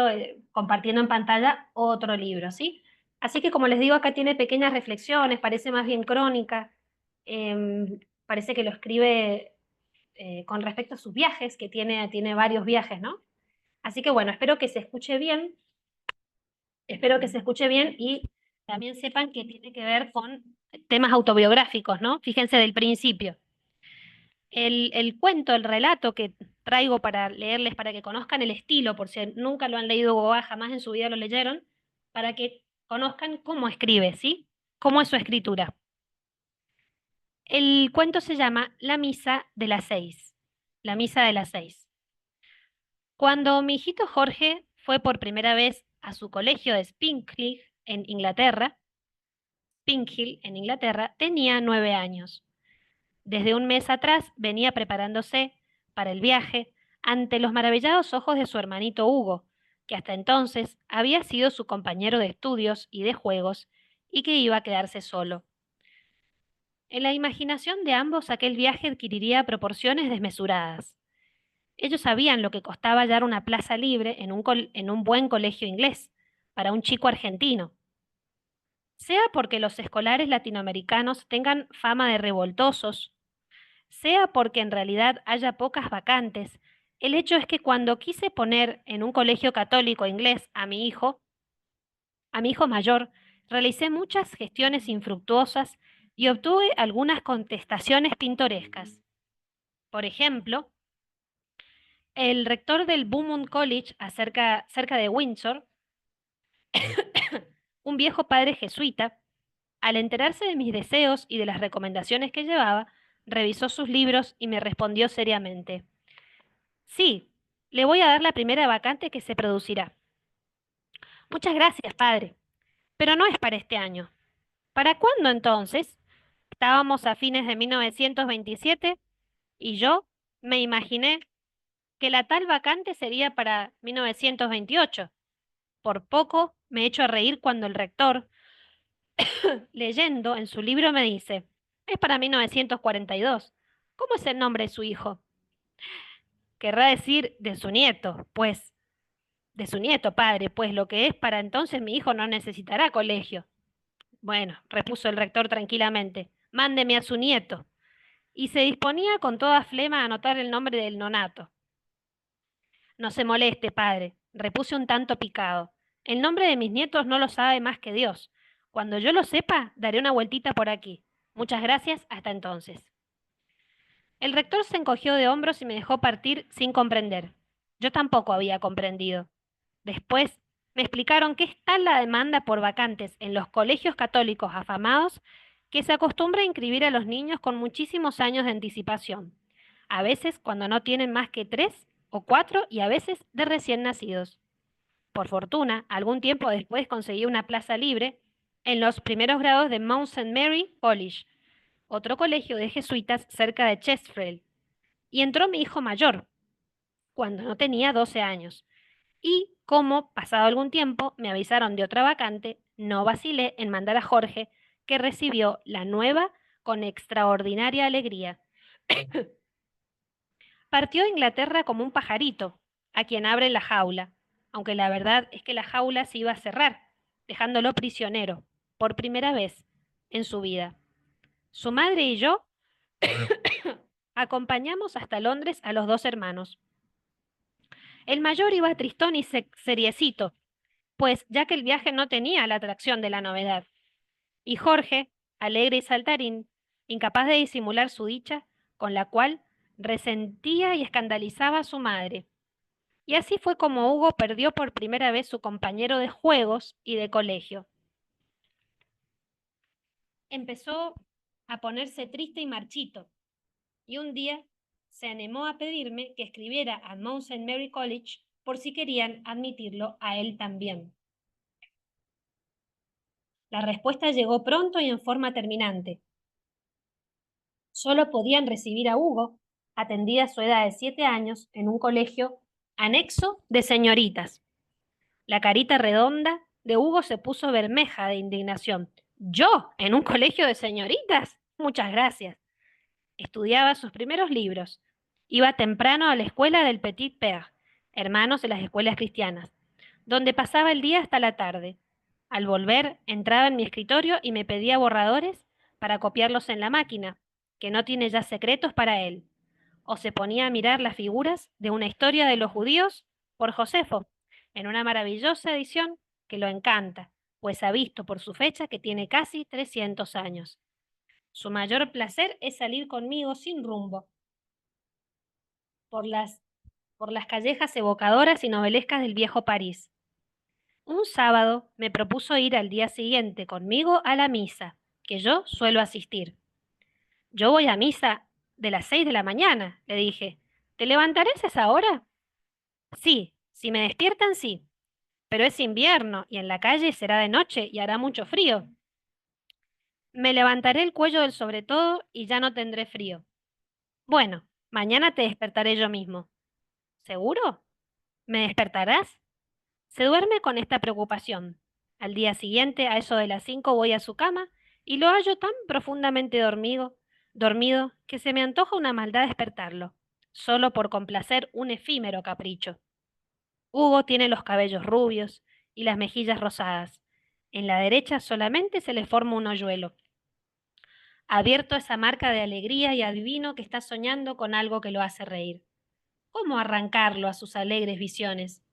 compartiendo en pantalla otro libro, ¿sí? Así que como les digo, acá tiene pequeñas reflexiones, parece más bien crónica, parece que lo escribe con respecto a sus viajes, que tiene varios viajes, ¿no? Así que bueno, espero que se escuche bien y también sepan que tiene que ver con temas autobiográficos, ¿no? Fíjense del principio. El cuento, el relato que traigo para leerles, para que conozcan el estilo, por si nunca lo han leído Goa, jamás en su vida lo leyeron, para que conozcan cómo escribe, ¿sí? Cómo es su escritura. El cuento se llama La Misa de las 6. La Misa de las 6. Cuando mi hijito Jorge fue por primera vez a su colegio de Spinkhill en Inglaterra, tenía 9 años. Desde un mes atrás venía preparándose para el viaje ante los maravillados ojos de su hermanito Hugo, que hasta entonces había sido su compañero de estudios y de juegos y que iba a quedarse solo. En la imaginación de ambos aquel viaje adquiriría proporciones desmesuradas. Ellos sabían lo que costaba hallar una plaza libre en un buen colegio inglés para un chico argentino. Sea porque los escolares latinoamericanos tengan fama de revoltosos, sea porque en realidad haya pocas vacantes, el hecho es que cuando quise poner en un colegio católico inglés a mi hijo mayor, realicé muchas gestiones infructuosas y obtuve algunas contestaciones pintorescas. Por ejemplo, el rector del Beaumont College, cerca de Windsor, un viejo padre jesuita, al enterarse de mis deseos y de las recomendaciones que llevaba, revisó sus libros y me respondió seriamente: sí, le voy a dar la primera vacante que se producirá. Muchas gracias, padre, pero no es para este año. ¿Para cuándo entonces? Estábamos a fines de 1927 y yo me imaginé que la tal vacante sería para 1928. Por poco me echo a reír cuando el rector, leyendo en su libro, me dice: es para 1942. ¿Cómo es el nombre de su hijo? Querrá decir de su nieto, pues. De su nieto, padre, pues lo que es para entonces mi hijo no necesitará colegio. Bueno, repuso el rector tranquilamente, mándeme a su nieto. Y se disponía con toda flema a anotar el nombre del nonato. No se moleste, padre, repuse un tanto picado. El nombre de mis nietos no lo sabe más que Dios. Cuando yo lo sepa, daré una vueltita por aquí. Muchas gracias, hasta entonces. El rector se encogió de hombros y me dejó partir sin comprender. Yo tampoco había comprendido. Después me explicaron que es tal la demanda por vacantes en los colegios católicos afamados que se acostumbra a inscribir a los niños con muchísimos años de anticipación, a veces cuando no tienen más que 3 o 4 y a veces de recién nacidos. Por fortuna, algún tiempo después conseguí una plaza libre en los primeros grados de Mount St. Mary College, otro colegio de jesuitas cerca de Chesterfield, y entró mi hijo mayor, cuando no tenía 12 años. Y como, pasado algún tiempo, me avisaron de otra vacante, no vacilé en mandar a Jorge, que recibió la nueva con extraordinaria alegría. Partió a Inglaterra como un pajarito, a quien abre la jaula, aunque la verdad es que la jaula se iba a cerrar, dejándolo prisionero, por primera vez en su vida. Su madre y yo Acompañamos hasta Londres a los dos hermanos. El mayor iba tristón y seriecito, pues ya que el viaje no tenía la atracción de la novedad. Y Jorge, alegre y saltarín, incapaz de disimular su dicha, con la cual resentía y escandalizaba a su madre. Y así fue como Hugo perdió por primera vez su compañero de juegos y de colegio. Empezó a ponerse triste y marchito, y un día se animó a pedirme que escribiera a Mount St. Mary College por si querían admitirlo a él también. La respuesta llegó pronto y en forma terminante. Solo podían recibir a Hugo, atendida su edad de 7 años, en un colegio anexo de señoritas. La carita redonda de Hugo se puso bermeja de indignación. ¿Yo? ¿En un colegio de señoritas? Muchas gracias. Estudiaba sus primeros libros. Iba temprano a la escuela del Petit Père, hermanos de las escuelas cristianas, donde pasaba el día hasta la tarde. Al volver, entraba en mi escritorio y me pedía borradores para copiarlos en la máquina, que no tiene ya secretos para él. O se ponía a mirar las figuras de una historia de los judíos por Josefo, en una maravillosa edición que lo encanta, pues ha visto por su fecha que tiene casi 300 años. Su mayor placer es salir conmigo sin rumbo por las callejas evocadoras y novelescas del viejo París. Un sábado me propuso ir al día siguiente conmigo a la misa, que yo suelo asistir. Yo voy a misa de las 6 de la mañana, le dije. ¿Te levantarás a esa hora? Sí, si me despiertan, sí. Pero es invierno y en la calle será de noche y hará mucho frío. Me levantaré el cuello del sobretodo y ya no tendré frío. Bueno, mañana te despertaré yo mismo. ¿Seguro? ¿Me despertarás? Se duerme con esta preocupación. Al día siguiente, a eso de las 5, voy a su cama y lo hallo tan profundamente dormido, que se me antoja una maldad despertarlo, solo por complacer un efímero capricho. Hugo tiene los cabellos rubios y las mejillas rosadas. En la derecha solamente se le forma un hoyuelo. Abierto esa marca de alegría y adivino que está soñando con algo que lo hace reír. ¿Cómo arrancarlo a sus alegres visiones?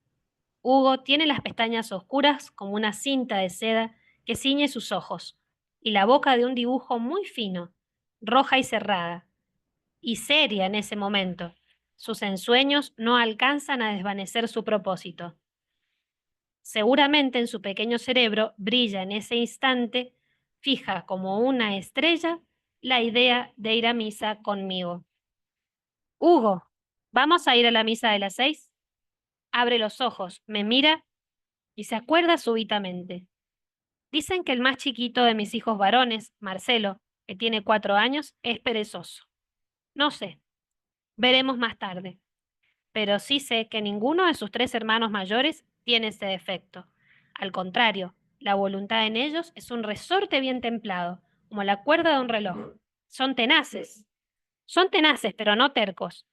Hugo tiene las pestañas oscuras como una cinta de seda que ciñe sus ojos, y la boca de un dibujo muy fino, roja y cerrada, y seria en ese momento. Sus ensueños no alcanzan a desvanecer su propósito. Seguramente en su pequeño cerebro brilla en ese instante, fija como una estrella, la idea de ir a misa conmigo. Hugo, ¿vamos a ir a la misa de las 6? Abre los ojos, me mira y se acuerda súbitamente. Dicen que el más chiquito de mis hijos varones, Marcelo, que tiene 4 años, es perezoso. No sé, veremos más tarde. Pero sí sé que ninguno de sus 3 hermanos mayores tiene ese defecto. Al contrario, la voluntad en ellos es un resorte bien templado, como la cuerda de un reloj. Son tenaces. Son tenaces, pero no tercos.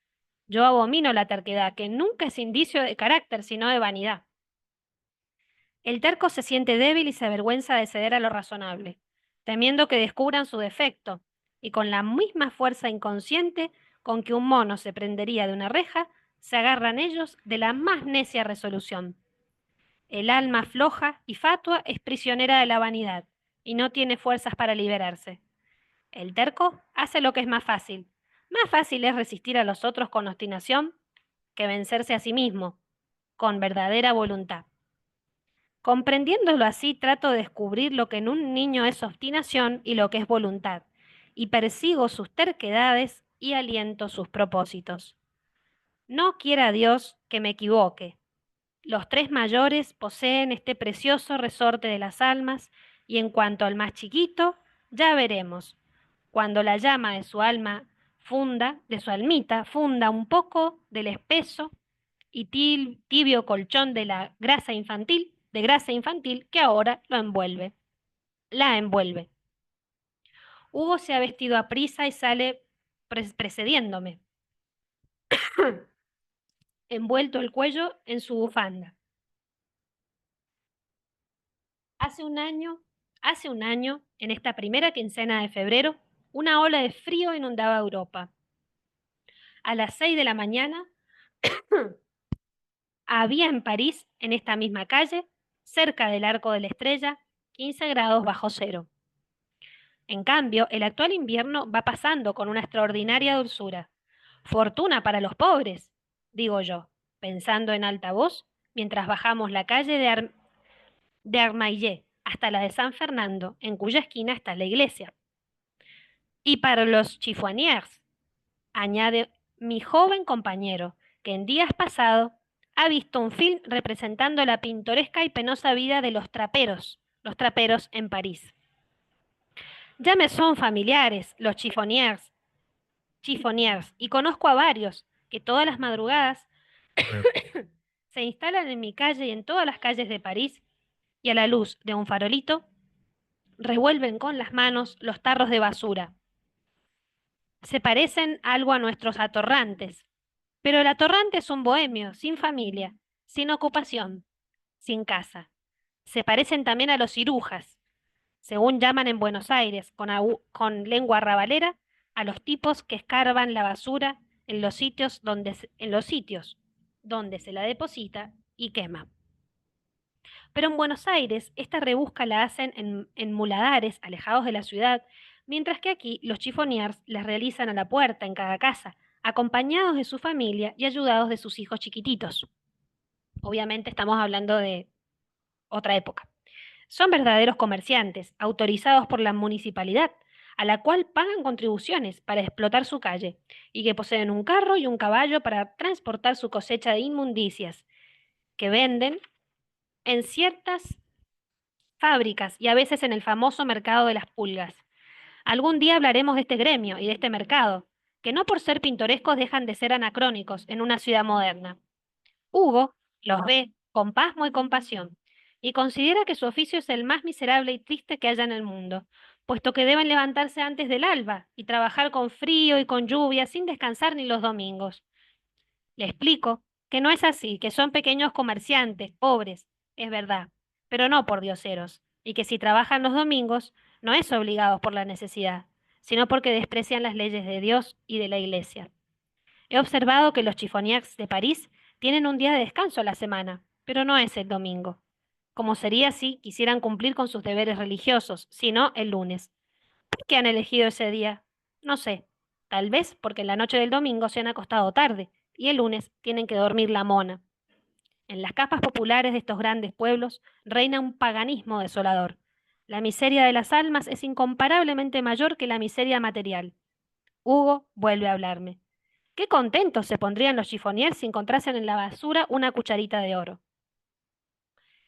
Yo abomino la terquedad, que nunca es indicio de carácter, sino de vanidad. El terco se siente débil y se avergüenza de ceder a lo razonable, temiendo que descubran su defecto, y con la misma fuerza inconsciente con que un mono se prendería de una reja, se agarran ellos de la más necia resolución. El alma floja y fatua es prisionera de la vanidad, y no tiene fuerzas para liberarse. El terco hace lo que es más fácil. Más fácil es resistir a los otros con obstinación que vencerse a sí mismo, con verdadera voluntad. Comprendiéndolo así, trato de descubrir lo que en un niño es obstinación y lo que es voluntad, y persigo sus terquedades y aliento sus propósitos. No quiera Dios que me equivoque. Los 3 mayores poseen este precioso resorte de las almas, y en cuanto al más chiquito, ya veremos. Cuando la llama de su alma de su almita, funda un poco del espeso y tibio colchón de grasa infantil que ahora la envuelve. Hugo se ha vestido a prisa y sale precediéndome, envuelto el cuello en su bufanda. Hace un año, en esta primera quincena de febrero, una ola de frío inundaba Europa. A las 6 de la mañana había en París, en esta misma calle, cerca del Arco de la Estrella, 15 grados bajo cero. En cambio, el actual invierno va pasando con una extraordinaria dulzura. Fortuna para los pobres, digo yo, pensando en alta voz, mientras bajamos la calle de Armaillé hasta la de San Fernando, en cuya esquina está la iglesia. Y para los chiffoniers, añade mi joven compañero, que en días pasados ha visto un film representando la pintoresca y penosa vida de los traperos en París. Ya me son familiares los chiffoniers, y conozco a varios que todas las madrugadas se instalan en mi calle y en todas las calles de París y a la luz de un farolito revuelven con las manos los tarros de basura. Se parecen algo a nuestros atorrantes, pero el atorrante es un bohemio, sin familia, sin ocupación, sin casa. Se parecen también a los cirujas, según llaman en Buenos Aires, con lengua rabalera, a los tipos que escarban la basura en los sitios donde se la deposita y quema. Pero en Buenos Aires, esta rebusca la hacen en muladares alejados de la ciudad, mientras que aquí los chifoniers las realizan a la puerta en cada casa, acompañados de su familia y ayudados de sus hijos chiquititos. Obviamente estamos hablando de otra época. Son verdaderos comerciantes, autorizados por la municipalidad, a la cual pagan contribuciones para explotar su calle, y que poseen un carro y un caballo para transportar su cosecha de inmundicias, que venden en ciertas fábricas y a veces en el famoso mercado de las pulgas. Algún día hablaremos de este gremio y de este mercado, que no por ser pintorescos dejan de ser anacrónicos en una ciudad moderna. Hugo los ve con pasmo y compasión, y considera que su oficio es el más miserable y triste que haya en el mundo, puesto que deben levantarse antes del alba y trabajar con frío y con lluvia sin descansar ni los domingos. Le explico que no es así, que son pequeños comerciantes, pobres, es verdad, pero no por dioseros, y que si trabajan los domingos no es obligados por la necesidad, sino porque desprecian las leyes de Dios y de la Iglesia. He observado que los chiffoniers de París tienen un día de descanso a la semana, pero no es el domingo, como sería si quisieran cumplir con sus deberes religiosos, sino el lunes. ¿Por qué han elegido ese día? No sé. Tal vez porque en la noche del domingo se han acostado tarde y el lunes tienen que dormir la mona. En las capas populares de estos grandes pueblos reina un paganismo desolador. La miseria de las almas es incomparablemente mayor que la miseria material. Hugo vuelve a hablarme. Qué contentos se pondrían los chiffoniers si encontrasen en la basura una cucharita de oro.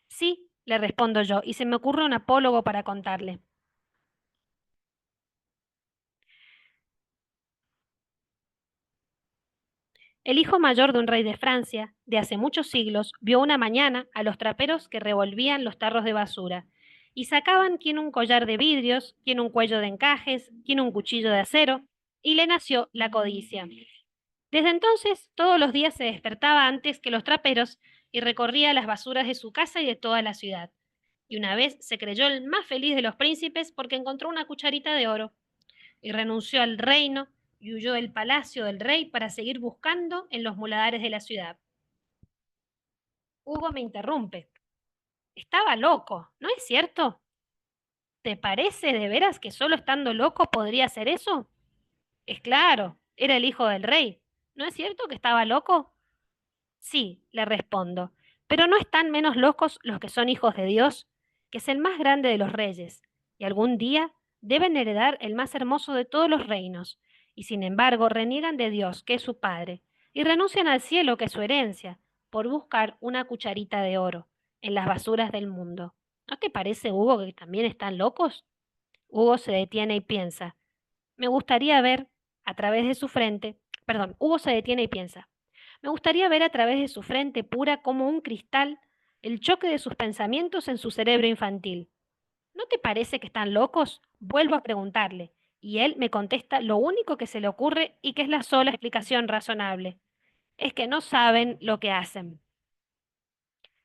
Sí, le respondo yo, y se me ocurre un apólogo para contarle. El hijo mayor de un rey de Francia, de hace muchos siglos, vio una mañana a los traperos que revolvían los tarros de basura y sacaban quién un collar de vidrios, quién un cuello de encajes, quién un cuchillo de acero, y le nació la codicia. Desde entonces, todos los días se despertaba antes que los traperos y recorría las basuras de su casa y de toda la ciudad. Y una vez se creyó el más feliz de los príncipes porque encontró una cucharita de oro y renunció al reino y huyó del palacio del rey para seguir buscando en los muladares de la ciudad. Hugo me interrumpe. Estaba loco, ¿no es cierto? ¿Te parece de veras que solo estando loco podría hacer eso? Es claro, era el hijo del rey. ¿No es cierto que estaba loco? Sí, le respondo, pero no están menos locos los que son hijos de Dios, que es el más grande de los reyes, y algún día deben heredar el más hermoso de todos los reinos, y sin embargo reniegan de Dios, que es su Padre, y renuncian al cielo, que es su herencia, por buscar una cucharita de oro en las basuras del mundo. ¿No te parece, Hugo, que también están locos? Hugo se detiene y piensa. Me gustaría ver a través de su frente, perdón, Hugo se detiene y piensa. Me gustaría ver a través de su frente pura como un cristal el choque de sus pensamientos en su cerebro infantil. ¿No te parece que están locos? Vuelvo a preguntarle, y él me contesta lo único que se le ocurre y que es la sola explicación razonable. Es que no saben lo que hacen.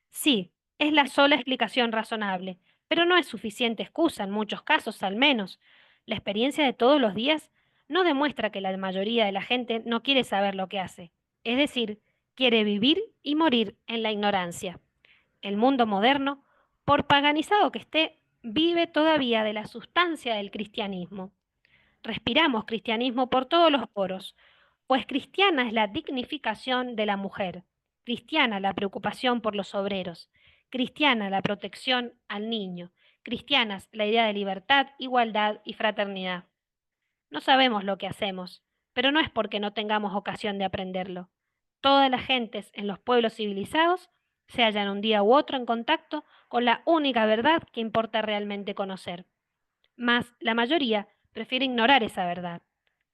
Sí, es la sola explicación razonable, pero no es suficiente excusa en muchos casos al menos. La experiencia de todos los días no demuestra que la mayoría de la gente no quiere saber lo que hace, es decir, quiere vivir y morir en la ignorancia. El mundo moderno, por paganizado que esté, vive todavía de la sustancia del cristianismo. Respiramos cristianismo por todos los poros, pues cristiana es la dignificación de la mujer, cristiana la preocupación por los obreros, cristiana la protección al niño, cristianas la idea de libertad, igualdad y fraternidad. No sabemos lo que hacemos, pero no es porque no tengamos ocasión de aprenderlo. Todas las gentes en los pueblos civilizados se hallan un día u otro en contacto con la única verdad que importa realmente conocer. Mas la mayoría prefiere ignorar esa verdad.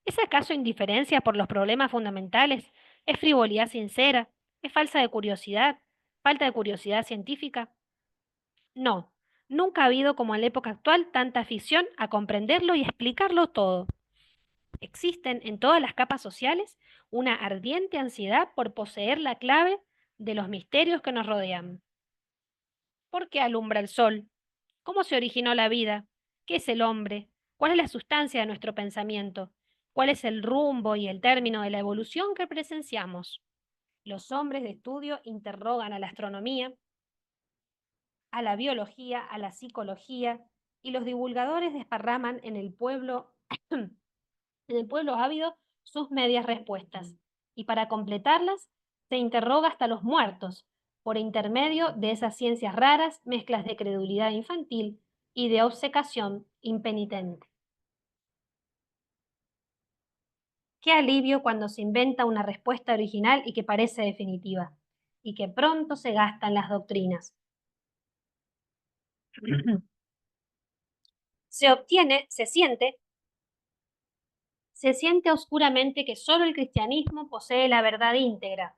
¿Es acaso indiferencia por los problemas fundamentales? ¿Es frivolidad sincera? ¿Es falta de curiosidad científica? No, nunca ha habido como en la época actual tanta afición a comprenderlo y explicarlo todo. Existen en todas las capas sociales una ardiente ansiedad por poseer la clave de los misterios que nos rodean. ¿Por qué alumbra el sol? ¿Cómo se originó la vida? ¿Qué es el hombre? ¿Cuál es la sustancia de nuestro pensamiento? ¿Cuál es el rumbo y el término de la evolución que presenciamos? Los hombres de estudio interrogan a la astronomía, a la biología, a la psicología, y los divulgadores desparraman en el pueblo ávido sus medias respuestas, y para completarlas se interroga hasta los muertos, por intermedio de esas ciencias raras, mezclas de credulidad infantil y de obcecación impenitente. Qué alivio cuando se inventa una respuesta original y que parece definitiva, y que pronto se gastan las doctrinas. Se siente oscuramente que solo el cristianismo posee la verdad íntegra,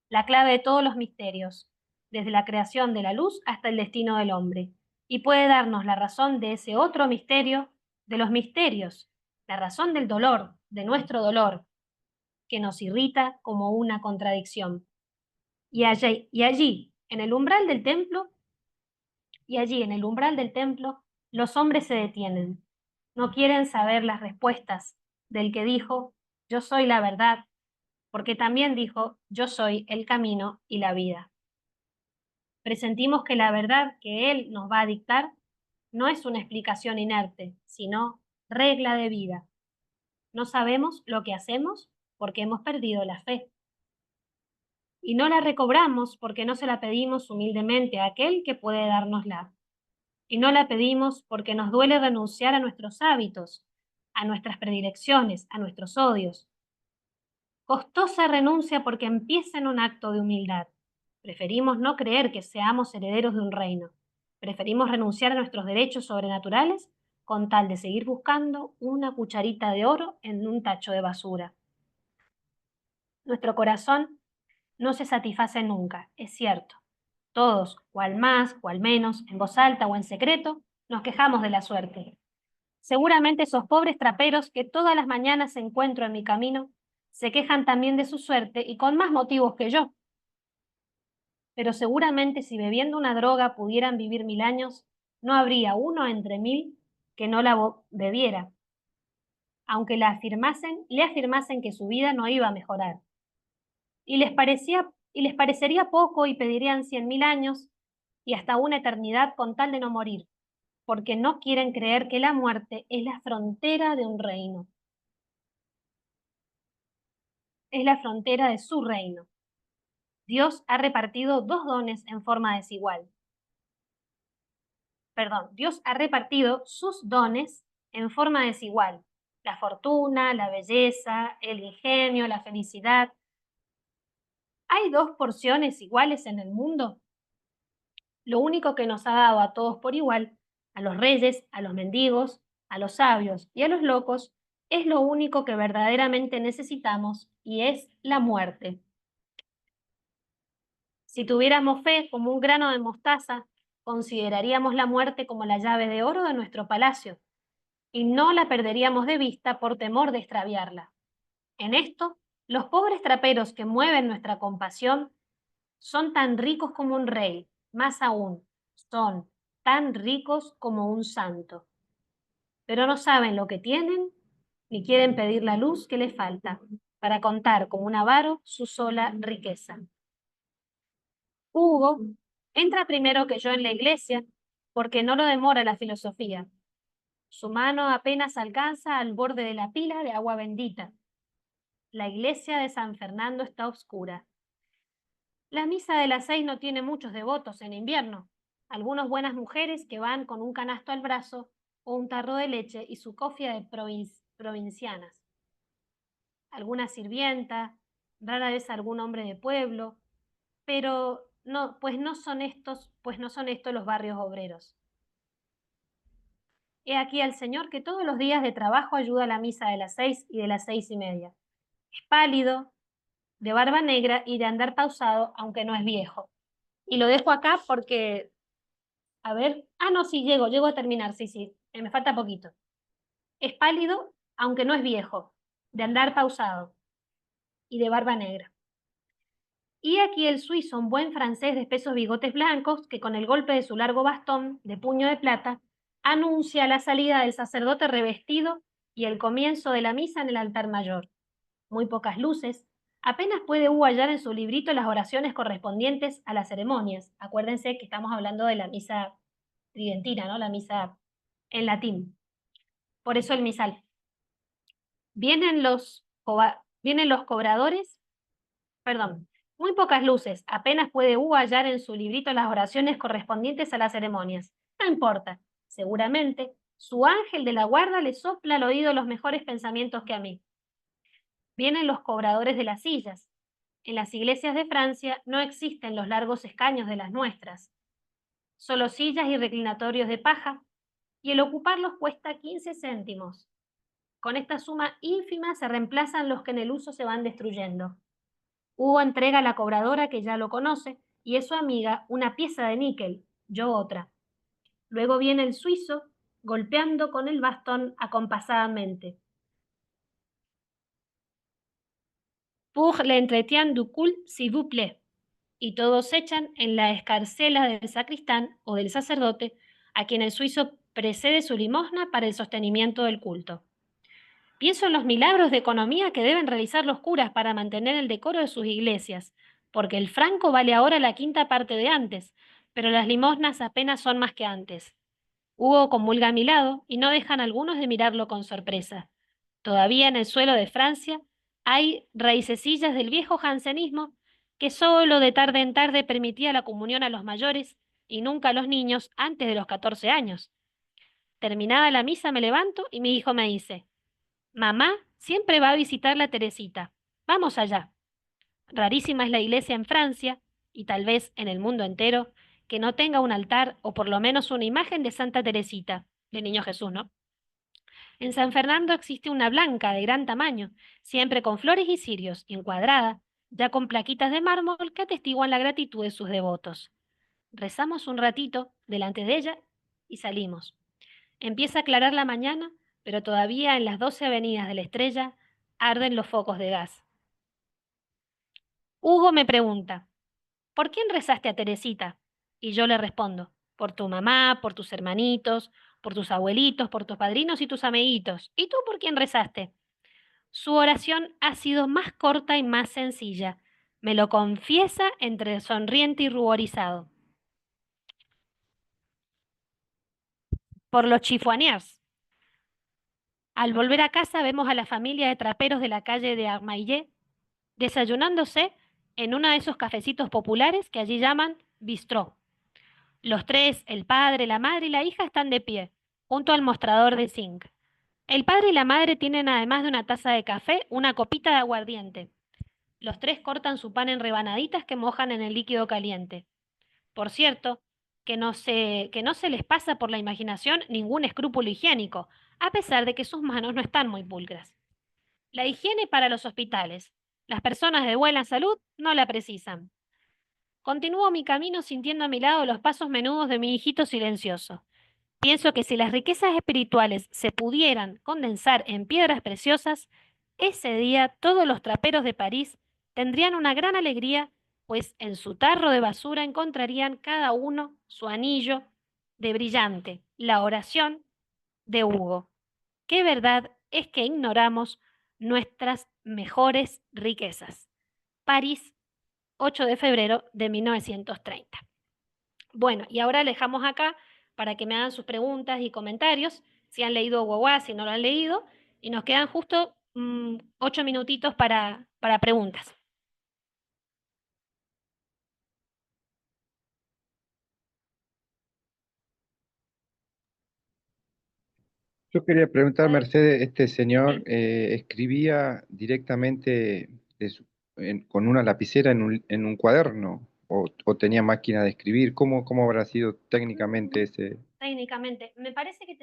la clave de todos los misterios, desde la creación de la luz hasta el destino del hombre, y puede darnos la razón de ese otro misterio, de los misterios, la razón del dolor, de nuestro dolor, que nos irrita como una contradicción. Y allí, en el umbral del templo, los hombres se detienen. No quieren saber las respuestas del que dijo, yo soy la verdad, porque también dijo, yo soy el camino y la vida. Presentimos que la verdad que Él nos va a dictar no es una explicación inerte, sino regla de vida. No sabemos lo que hacemos porque hemos perdido la fe. Y no la recobramos porque no se la pedimos humildemente a aquel que puede dárnosla. Y no la pedimos porque nos duele renunciar a nuestros hábitos, a nuestras predilecciones, a nuestros odios. Costosa renuncia porque empieza en un acto de humildad. Preferimos no creer que seamos herederos de un reino. Preferimos renunciar a nuestros derechos sobrenaturales con tal de seguir buscando una cucharita de oro en un tacho de basura. Nuestro corazón no se satisface nunca, es cierto. Todos, cual más, cual menos, en voz alta o en secreto, nos quejamos de la suerte. Seguramente esos pobres traperos que todas las mañanas encuentro en mi camino se quejan también de su suerte y con más motivos que yo. Pero seguramente si bebiendo una droga pudieran vivir 1000 años, no habría uno entre 1000 que no la bebiera, aunque le afirmasen que su vida no iba a mejorar. Y les parecería poco y pedirían 100.000 años y hasta una eternidad con tal de no morir, porque no quieren creer que la muerte es la frontera de un reino. Es la frontera de su reino. Dios ha repartido dos dones en forma desigual. Dios ha repartido sus dones en forma desigual. La fortuna, la belleza, el ingenio, la felicidad. ¿Hay dos porciones iguales en el mundo? Lo único que nos ha dado a todos por igual, a los reyes, a los mendigos, a los sabios y a los locos, es lo único que verdaderamente necesitamos y es la muerte. Si tuviéramos fe como un grano de mostaza, consideraríamos la muerte como la llave de oro de nuestro palacio y no la perderíamos de vista por temor de extraviarla. En esto, los pobres traperos que mueven nuestra compasión son tan ricos como un rey, más aún, son tan ricos como un santo. Pero no saben lo que tienen ni quieren pedir la luz que les falta, para contar como un avaro su sola riqueza. Hugo entra primero que yo en la iglesia, porque no lo demora la filosofía. Su mano apenas alcanza al borde de la pila de agua bendita. La iglesia de San Fernando está oscura. La misa de las 6 no tiene muchos devotos en invierno. Algunas buenas mujeres que van con un canasto al brazo o un tarro de leche y su cofia de provincianas. Alguna sirvienta, rara vez algún hombre de pueblo, pero pues no son estos los barrios obreros. He aquí al Señor que todos los días de trabajo ayuda a la misa de las 6 y de las 6:30. Es pálido, de barba negra y de andar pausado, aunque no es viejo. Y lo dejo acá porque, a ver, no, sí, llego a terminar, sí, me falta poquito. Es pálido, aunque no es viejo, de andar pausado y de barba negra. Y aquí el suizo, un buen francés de espesos bigotes blancos, que con el golpe de su largo bastón, de puño de plata, anuncia la salida del sacerdote revestido y el comienzo de la misa en el altar mayor. Muy pocas luces. Apenas puede Hugo hallar en su librito las oraciones correspondientes a las ceremonias. Acuérdense que estamos hablando de la misa tridentina, ¿no? La misa en latín. Por eso el misal. Vienen los cobradores, perdón, muy pocas luces. Apenas puede Hugo hallar en su librito las oraciones correspondientes a las ceremonias. No importa. Seguramente, su ángel de la guarda le sopla al oído los mejores pensamientos que a mí. Vienen los cobradores de las sillas. En las iglesias de Francia no existen los largos escaños de las nuestras. Solo sillas y reclinatorios de paja, y el ocuparlos cuesta 15 céntimos. Con esta suma ínfima se reemplazan los que en el uso se van destruyendo. Hugo entrega a la cobradora, que ya lo conoce, y es su amiga, una pieza de níquel, yo otra. Luego viene el suizo, golpeando con el bastón acompasadamente. Pour l'entretien du culte, s'il vous plaît. Y todos echan en la escarcela del sacristán o del sacerdote, a quien el suizo precede su limosna para el sostenimiento del culto. Pienso en los milagros de economía que deben realizar los curas para mantener el decoro de sus iglesias, porque el franco vale ahora la quinta parte de antes, pero las limosnas apenas son más que antes. Hugo comulga a mi lado y no dejan algunos de mirarlo con sorpresa. Todavía en el suelo de Francia hay raicecillas del viejo jansenismo que solo de tarde en tarde permitía la comunión a los mayores y nunca a los niños antes de los 14 años. Terminada la misa me levanto y mi hijo me dice: «Mamá siempre va a visitar la Teresita. Vamos allá». Rarísima es la iglesia en Francia, y tal vez en el mundo entero, que no tenga un altar o por lo menos una imagen de Santa Teresita, de Niño Jesús, ¿no? En San Fernando existe una blanca de gran tamaño, siempre con flores y cirios, y encuadrada, ya con plaquitas de mármol que atestiguan la gratitud de sus devotos. Rezamos un ratito delante de ella y salimos. Empieza a aclarar la mañana, pero todavía en las 12 avenidas de la Estrella arden los focos de gas. Hugo me pregunta: «¿Por quién rezaste a Teresita?». Y yo le respondo: «Por tu mamá, por tus hermanitos, por tus abuelitos, por tus padrinos y tus amiguitos. ¿Y tú por quién rezaste?». Su oración ha sido más corta y más sencilla. Me lo confiesa entre sonriente y ruborizado. «Por los chiffoniers». Al volver a casa vemos a la familia de traperos de la calle de Armaillé desayunándose en uno de esos cafecitos populares que allí llaman bistró. Los tres, el padre, la madre y la hija, están de pie, junto al mostrador de zinc. El padre y la madre tienen, además de una taza de café, una copita de aguardiente. Los tres cortan su pan en rebanaditas que mojan en el líquido caliente. Por cierto, que no se les pasa por la imaginación ningún escrúpulo higiénico, a pesar de que sus manos no están muy pulcras. La higiene para los hospitales. Las personas de buena salud no la precisan. Continúo mi camino sintiendo a mi lado los pasos menudos de mi hijito silencioso. Pienso que si las riquezas espirituales se pudieran condensar en piedras preciosas, ese día todos los traperos de París tendrían una gran alegría, pues en su tarro de basura encontrarían cada uno su anillo de brillante, la oración de Hugo. Qué verdad es que ignoramos nuestras mejores riquezas. París, 8 de febrero de 1930. Bueno, y ahora le dejamos acá para que me hagan sus preguntas y comentarios, si han leído Guaguá, si no lo han leído, y nos quedan justo 8 minutitos para preguntas. Yo quería preguntar, A ver, Mercedes, ¿este señor sí. escribía directamente con una lapicera en un cuaderno o tenía máquina de escribir? ¿Cómo habrá sido técnicamente ese? Técnicamente, me parece que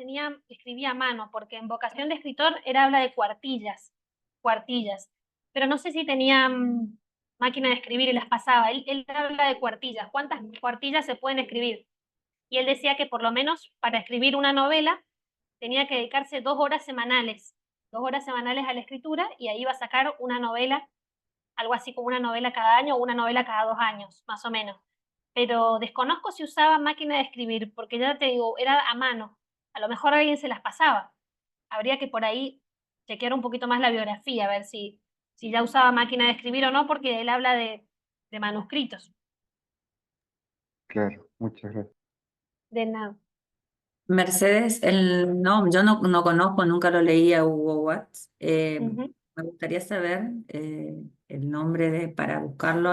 escribía a mano, porque en vocación de escritor era habla de cuartillas, pero no sé si tenía máquina de escribir y las pasaba. Él habla de cuartillas, ¿cuántas cuartillas se pueden escribir? Y él decía que por lo menos para escribir una novela tenía que dedicarse 2 horas semanales a la escritura, y ahí iba a sacar una novela, algo así como una novela cada año o una novela cada 2 años, más o menos. Pero desconozco si usaba máquina de escribir, porque ya te digo, era a mano. A lo mejor alguien se las pasaba. Habría que por ahí chequear un poquito más la biografía, a ver si ya usaba máquina de escribir o no, porque él habla de manuscritos. Claro, muchas gracias. De nada. Mercedes, no, yo no conozco, nunca lo leí a Hugo Watts. Ujú. Me gustaría saber el nombre para buscarlo,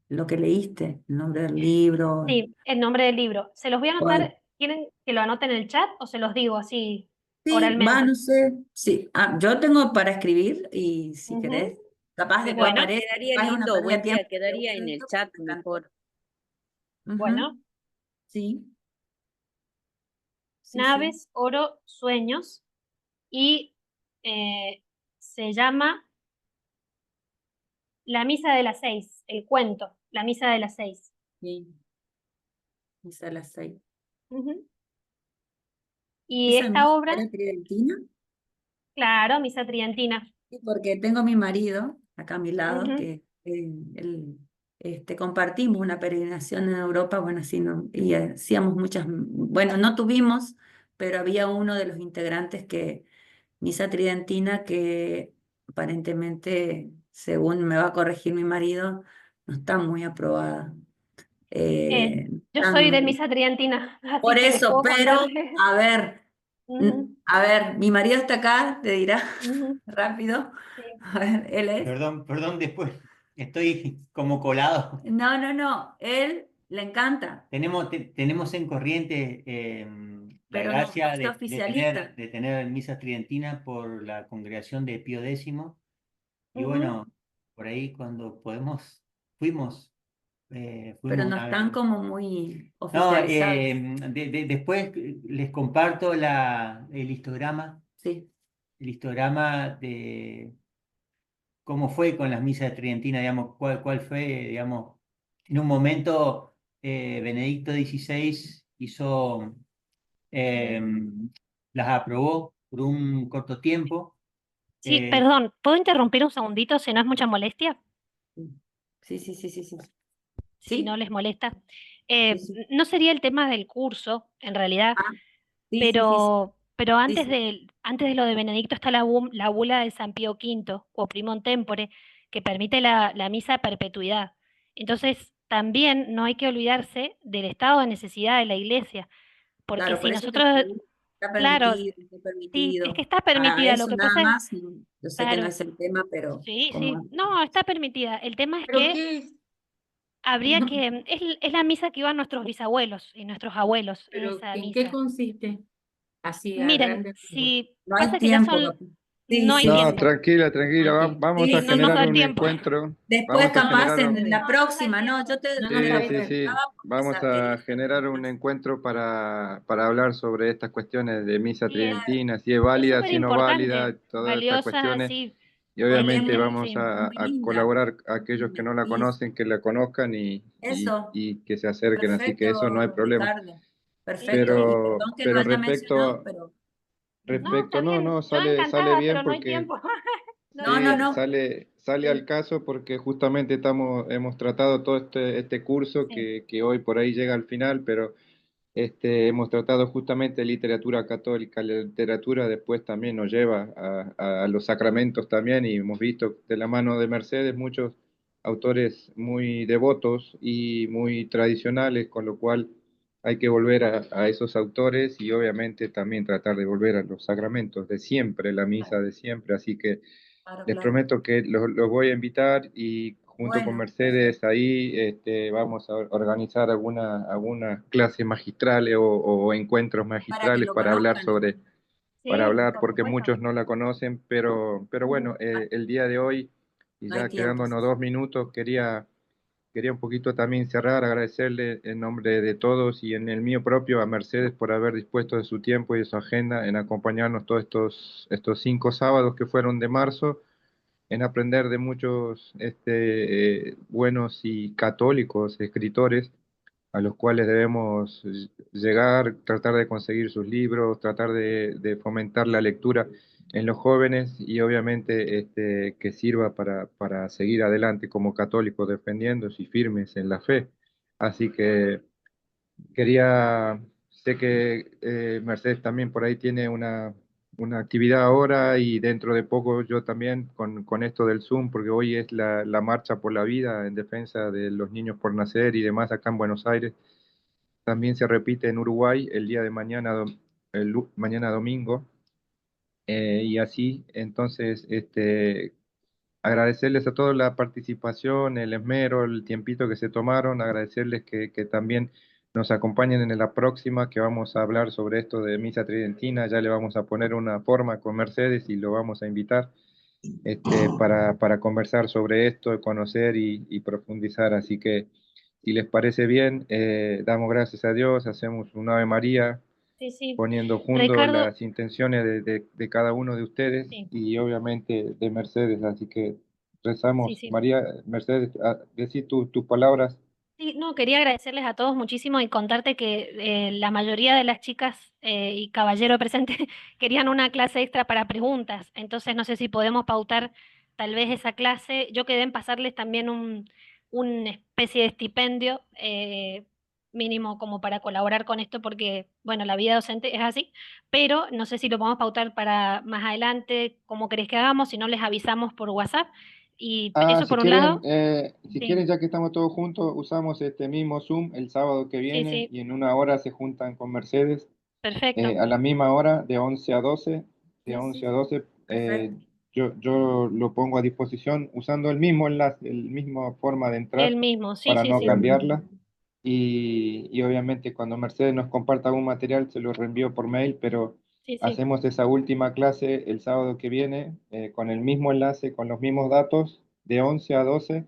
lo que leíste, el nombre del libro. Sí, el nombre del libro. Se los voy a ¿Cuál? anotar. ¿Quieren que lo anote en el chat o se los digo así Sí, va, oralmente? no sé. Sí, yo tengo para escribir y si Ujú. querés, capaz después Bueno, aparece, Quedaría capaz es una lindo, pérdida de buen tiempo. día, quedaría en el chat Tanto. mejor. Ujú, bueno. sí, sí, sí. Naves, oro, sueños. Y se llama La Misa de las 6, el cuento, La Misa de las 6. Sí, es a las 6. Ujú. Y ¿Esa esta misa obra, era tridentina? claro, Misa Tridentina. Sí, porque tengo a mi marido acá a mi lado, Ujú. que él, compartimos una peregrinación en Europa, bueno, así no, y hacíamos muchas, bueno, no tuvimos, pero había uno de los integrantes que, misa tridentina, que aparentemente, según me va a corregir mi marido, no está muy aprobada. Eh, No yo soy de están- Misa Tridentina, por así que les eso, puedo contar. pero, a ver, Ujú, a ver, mi marido está acá, te dirá ujú, rápido. sí. A ver, él es. Perdón, después estoy como colado. No, él le encanta, Tenemos en Corrientes la pero no, gracia se oficialista. de tener misas tridentinas por la congregación de Pío X. Y Ujú. bueno, por ahí cuando podemos, fuimos, Pero fuimos no una están vez. como muy No, oficializados. después les comparto Sí, el histograma de cómo fue con las misas tridentinas, digamos, cuál fue, digamos, en un momento Benedicto XVI hizo, eh, las aprobó por un corto tiempo. Sí, eh, perdón, ¿puedo interrumpir un segundito si no es mucha molestia? sí. Si no ¿Sí? les molesta. Sí, sí. No sería el tema del curso, en realidad, Ah, sí. pero Sí, antes sí. de lo de Benedicto está la bula de San Pío V, Quo Primum Tempore, que permite la misa a perpetuidad. Entonces, también no hay que olvidarse del estado de necesidad de la iglesia, porque Claro, si por eso te nosotros, pregunto, ¿está claro, permitido? ¿Está sí, es que permitido? está A permitida, lo eso que nada pasa es, más, yo sé que no claro, es el tema, pero sí, como... sí, no, está permitida. El tema es ¿Pero que qué es? habría que, es la misa que iban nuestros bisabuelos y nuestros abuelos en Pero esa ¿en qué misa. consiste? Así a Miren, grandes rasgos. si No hay pasa que ya tiempo. son, Sí, no hay No, tiempo, tranquila, No tranquila. hay tiempo. Vamos sí, a no nos da generar el un tiempo. encuentro. después Vamos a capaz generar en la próxima, ¿no? Yo te No no nos te da Sí, el sí, tiempo. sí. preguntaba porque Vamos a quería saber generar un más. encuentro para hablar sobre estas cuestiones de misa Sí, tridentina, si es es válida, súper si no es válida, importante, todas estas valiosa, cuestiones. sí, Y Porque obviamente vamos sí. es muy a linda. colaborar a aquellos que no la Y conocen, que la conozcan eso, y que se acerquen, así que eso no hay perfecto, problema. Ricardo. Sí, Perfecto. Y sí. perdón que no Pero haya mencionado, respecto, pero No, está bien, no, yo sale encantada, bien pero no hay porque tiempo. No hay sí, tiempo. sale al Sí, caso porque justamente hemos tratado todo este curso Sí. que hoy por ahí llega al final, pero Hemos tratado justamente literatura católica. La literatura después también nos lleva a los sacramentos también, y hemos visto de la mano de Mercedes muchos autores muy devotos y muy tradicionales, con lo cual hay que volver a esos autores y obviamente también tratar de volver a los sacramentos de siempre, la misa de siempre. Así que Claro, les claro. prometo que los voy a invitar, y junto con Bueno, Mercedes ahí vamos a organizar alguna clase magistrales o encuentros para que magistrales lo para hablar conozcan. sobre, para Sí, hablar, por porque supuesto. muchos no la conocen, pero bueno, el día de hoy, y No hay ya tiempo. quedándonos 2 minutos, quería un poquito también cerrar, agradecerle en nombre de todos y en el mío propio a Mercedes por haber dispuesto de su tiempo y de su agenda en acompañarnos todos estos 5 sábados que fueron de marzo, en aprender de muchos buenos y católicos escritores a los cuales debemos llegar, tratar de conseguir sus libros, tratar de fomentar la lectura en los jóvenes, y obviamente que sirva para seguir adelante como católicos defendiéndose y firmes en la fe. Así que sé que Mercedes también por ahí tiene una actividad ahora, y dentro de poco yo también con esto del Zoom, porque hoy es la marcha por la vida en defensa de los niños por nacer y demás acá en Buenos Aires. También se repite en Uruguay el día de mañana, mañana domingo, y así. Entonces, agradecerles a todos la participación, el esmero, el tiempito que se tomaron, agradecerles que también nos acompañen en la próxima, que vamos a hablar sobre esto de misa tridentina. Ya le vamos a poner una forma con Mercedes y lo vamos a invitar para conversar sobre esto, conocer y profundizar. Así que, si les parece bien, damos gracias a Dios, hacemos un Ave María, Sí, sí. poniendo juntos Ricardo, las intenciones de cada uno de ustedes sí, y obviamente de Mercedes. Así que sí, rezamos. sí. María, Mercedes, decí tus palabras. Sí, no, quería agradecerles a todos muchísimo y contarte que la mayoría de las chicas y caballero presente querían una clase extra para preguntas. Entonces no sé si podemos pautar tal vez esa clase. Yo quedé en pasarles también una especie de estipendio mínimo como para colaborar con esto porque, bueno, la vida docente es así, pero no sé si lo podemos pautar para más adelante, cómo querés que hagamos, si no les avisamos por WhatsApp. Y eso Si por un quieren, lado. Sí, ya que estamos todos juntos, usamos este mismo Zoom el sábado que sí, viene, sí, y en una hora se juntan con Mercedes. perfecto. A la misma hora, de 11 a 12, de Sí, 11 a sí, 12, perfecto. yo lo pongo a disposición usando el mismo enlace, el mismo forma de El entrar, mismo, sí, para sí, no sí. cambiarla. Y obviamente cuando Mercedes nos comparta algún material se lo reenvío por mail, pero Sí, sí. hacemos esa última clase el sábado que viene, con el mismo enlace, con los mismos datos, de 11 a 12,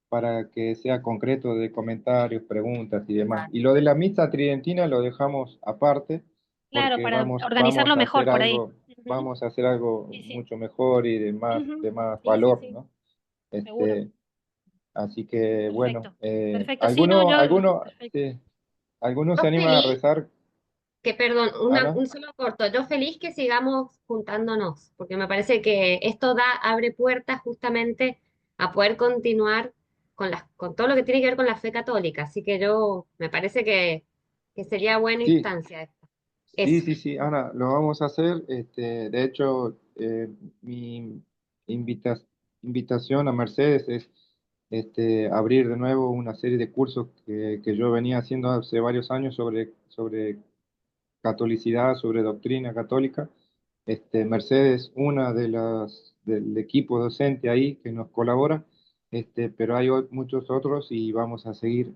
para que sea concreto, de comentarios, preguntas y demás. Dale. Y lo de la misa tridentina lo dejamos aparte, Claro, porque para organizarlo mejor por ahí. Ujú. vamos a hacer algo Sí, sí. mucho mejor y Ujú. de más Sí, sí, valor, sí. ¿no? Seguro. Este, Así que bueno, Perfecto. Perfecto. Sí, no, perfecto. sí, ¿alguno se Yo anima a feliz, rezar, perdón, Ana? un solo corto. Yo feliz que sigamos juntándonos, porque me parece que esto abre puertas justamente a poder continuar con todo lo que tiene que ver con la fe católica. Así que me parece que sería buena Sí, instancia esta. sí, Eso. sí, sí, Ana, lo vamos a hacer. De hecho, mi invita- invitación a Mercedes es abrir de nuevo una serie de cursos que yo venía haciendo hace varios años sobre catolicidad, sobre doctrina católica. Mercedes, una del equipo docente ahí que nos colabora, pero hay muchos otros, y vamos a seguir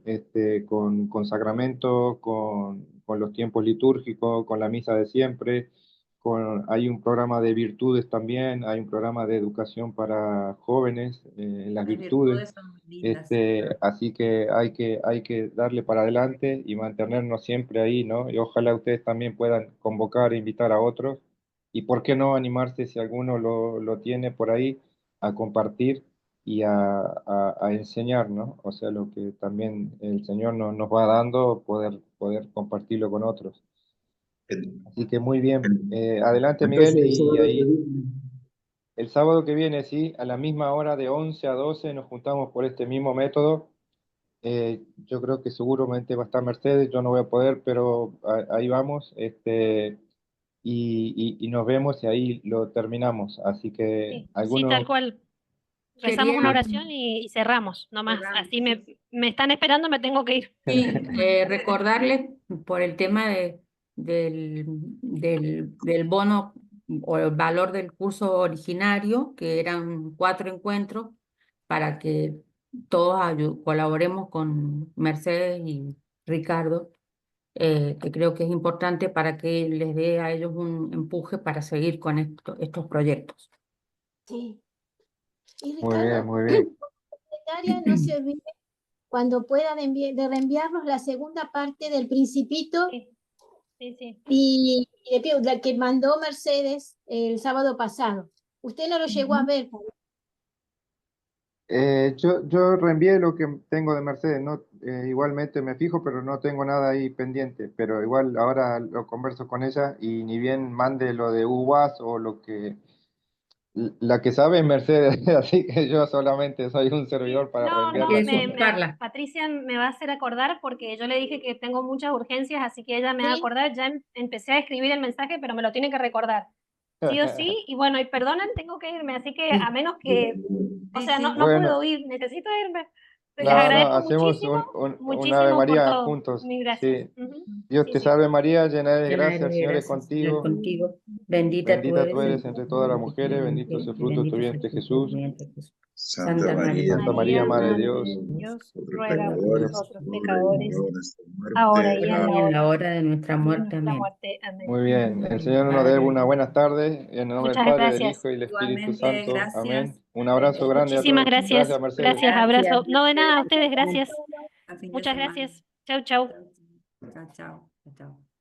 con sacramentos, con los tiempos litúrgicos, con la misa de siempre, hay un programa de virtudes también, hay un programa de educación para jóvenes en las Las virtudes. virtudes son muy lindas. Así que hay que darle para adelante y mantenernos siempre ahí, ¿no? Y ojalá ustedes también puedan convocar e invitar a otros. Y por qué no animarse, si alguno lo tiene por ahí, a compartir y a enseñar, ¿no? O sea, lo que también el Señor nos va dando, poder compartirlo con otros. Así que muy bien. Adelante, Miguel, Entonces, y ahí el sábado que viene, sí, a la misma hora, de 11 a 12, nos juntamos por este mismo método, Yo creo que seguramente va a estar Mercedes, yo no voy a poder, pero ahí vamos, y nos vemos y ahí lo terminamos. Así que Sí, tal cual. Rezamos una Quería- oración y cerramos, nomás. Cerramos. Así me están esperando, me tengo que ir. Sí, recordarles por el tema del bono o el valor del curso originario, que eran 4 encuentros, para que todos colaboremos con Mercedes y Ricardo, que creo que es importante para que les dé a ellos un empuje para seguir con estos proyectos. Sí. Y Muy bien, Ricardo, muy bien. secretaria, no se olvide cuando pueda de reenviarnos la segunda parte del Principito Sí. y le pido la que mandó Mercedes el sábado pasado. Usted no lo llegó a ver. Yo reenvié lo que tengo de Mercedes, no, igualmente me fijo, pero no tengo nada ahí pendiente, pero igual ahora lo converso con ella y ni bien mande lo de UBAS o lo que la que sabe es Mercedes, así que yo solamente soy un servidor para No, reenviar Hay las que cosas. Carla. Patricia me va a hacer acordar porque yo le dije que tengo muchas urgencias, así que ella me va a Sí. acordar. Ya empecé a escribir el mensaje, pero me lo tiene que recordar. Sí o sí, y bueno, y perdonen, tengo que irme, así que a menos que, o Sí, sea, sí. no Bueno, puedo ir, necesito irme. Les no, agradezco hacemos una Ave muchísimo por María todo. juntos. Mil gracias. Sí. Ujú. Dios Sí, te sí. salve María, llena de Llena gracia, el de Señor es gracias, Señor, contigo. contigo. Bendita tú Bendita eres tú eres entre todas las mujeres, bendito es el fruto de tu bendito es el vientre fruto de tu Jesús. vientre, Jesús. Santa María, Santa María, Madre de Madre Dios, de Dios, nosotros ruega por pecadores, nosotros ahora y en pecadores, la hora de nuestra ahora muerte. y en Ahora la y en la hora hora de nuestra de muerte. nuestra Amén. muerte. Amén. muy bien. El Señor nos dé Padre, unas buenas tardes, en el nombre del Muchas Padre, del gracias. Hijo y del Espíritu Igualmente, Santo. gracias. Amén. Un abrazo grande a Muchísimas todos. gracias. Gracias, Mercedes. Gracias, abrazo. gracias. No, de nada a ustedes, gracias. A fin de Muchas semana. gracias. Chau, chau. Chao, chao. Chao.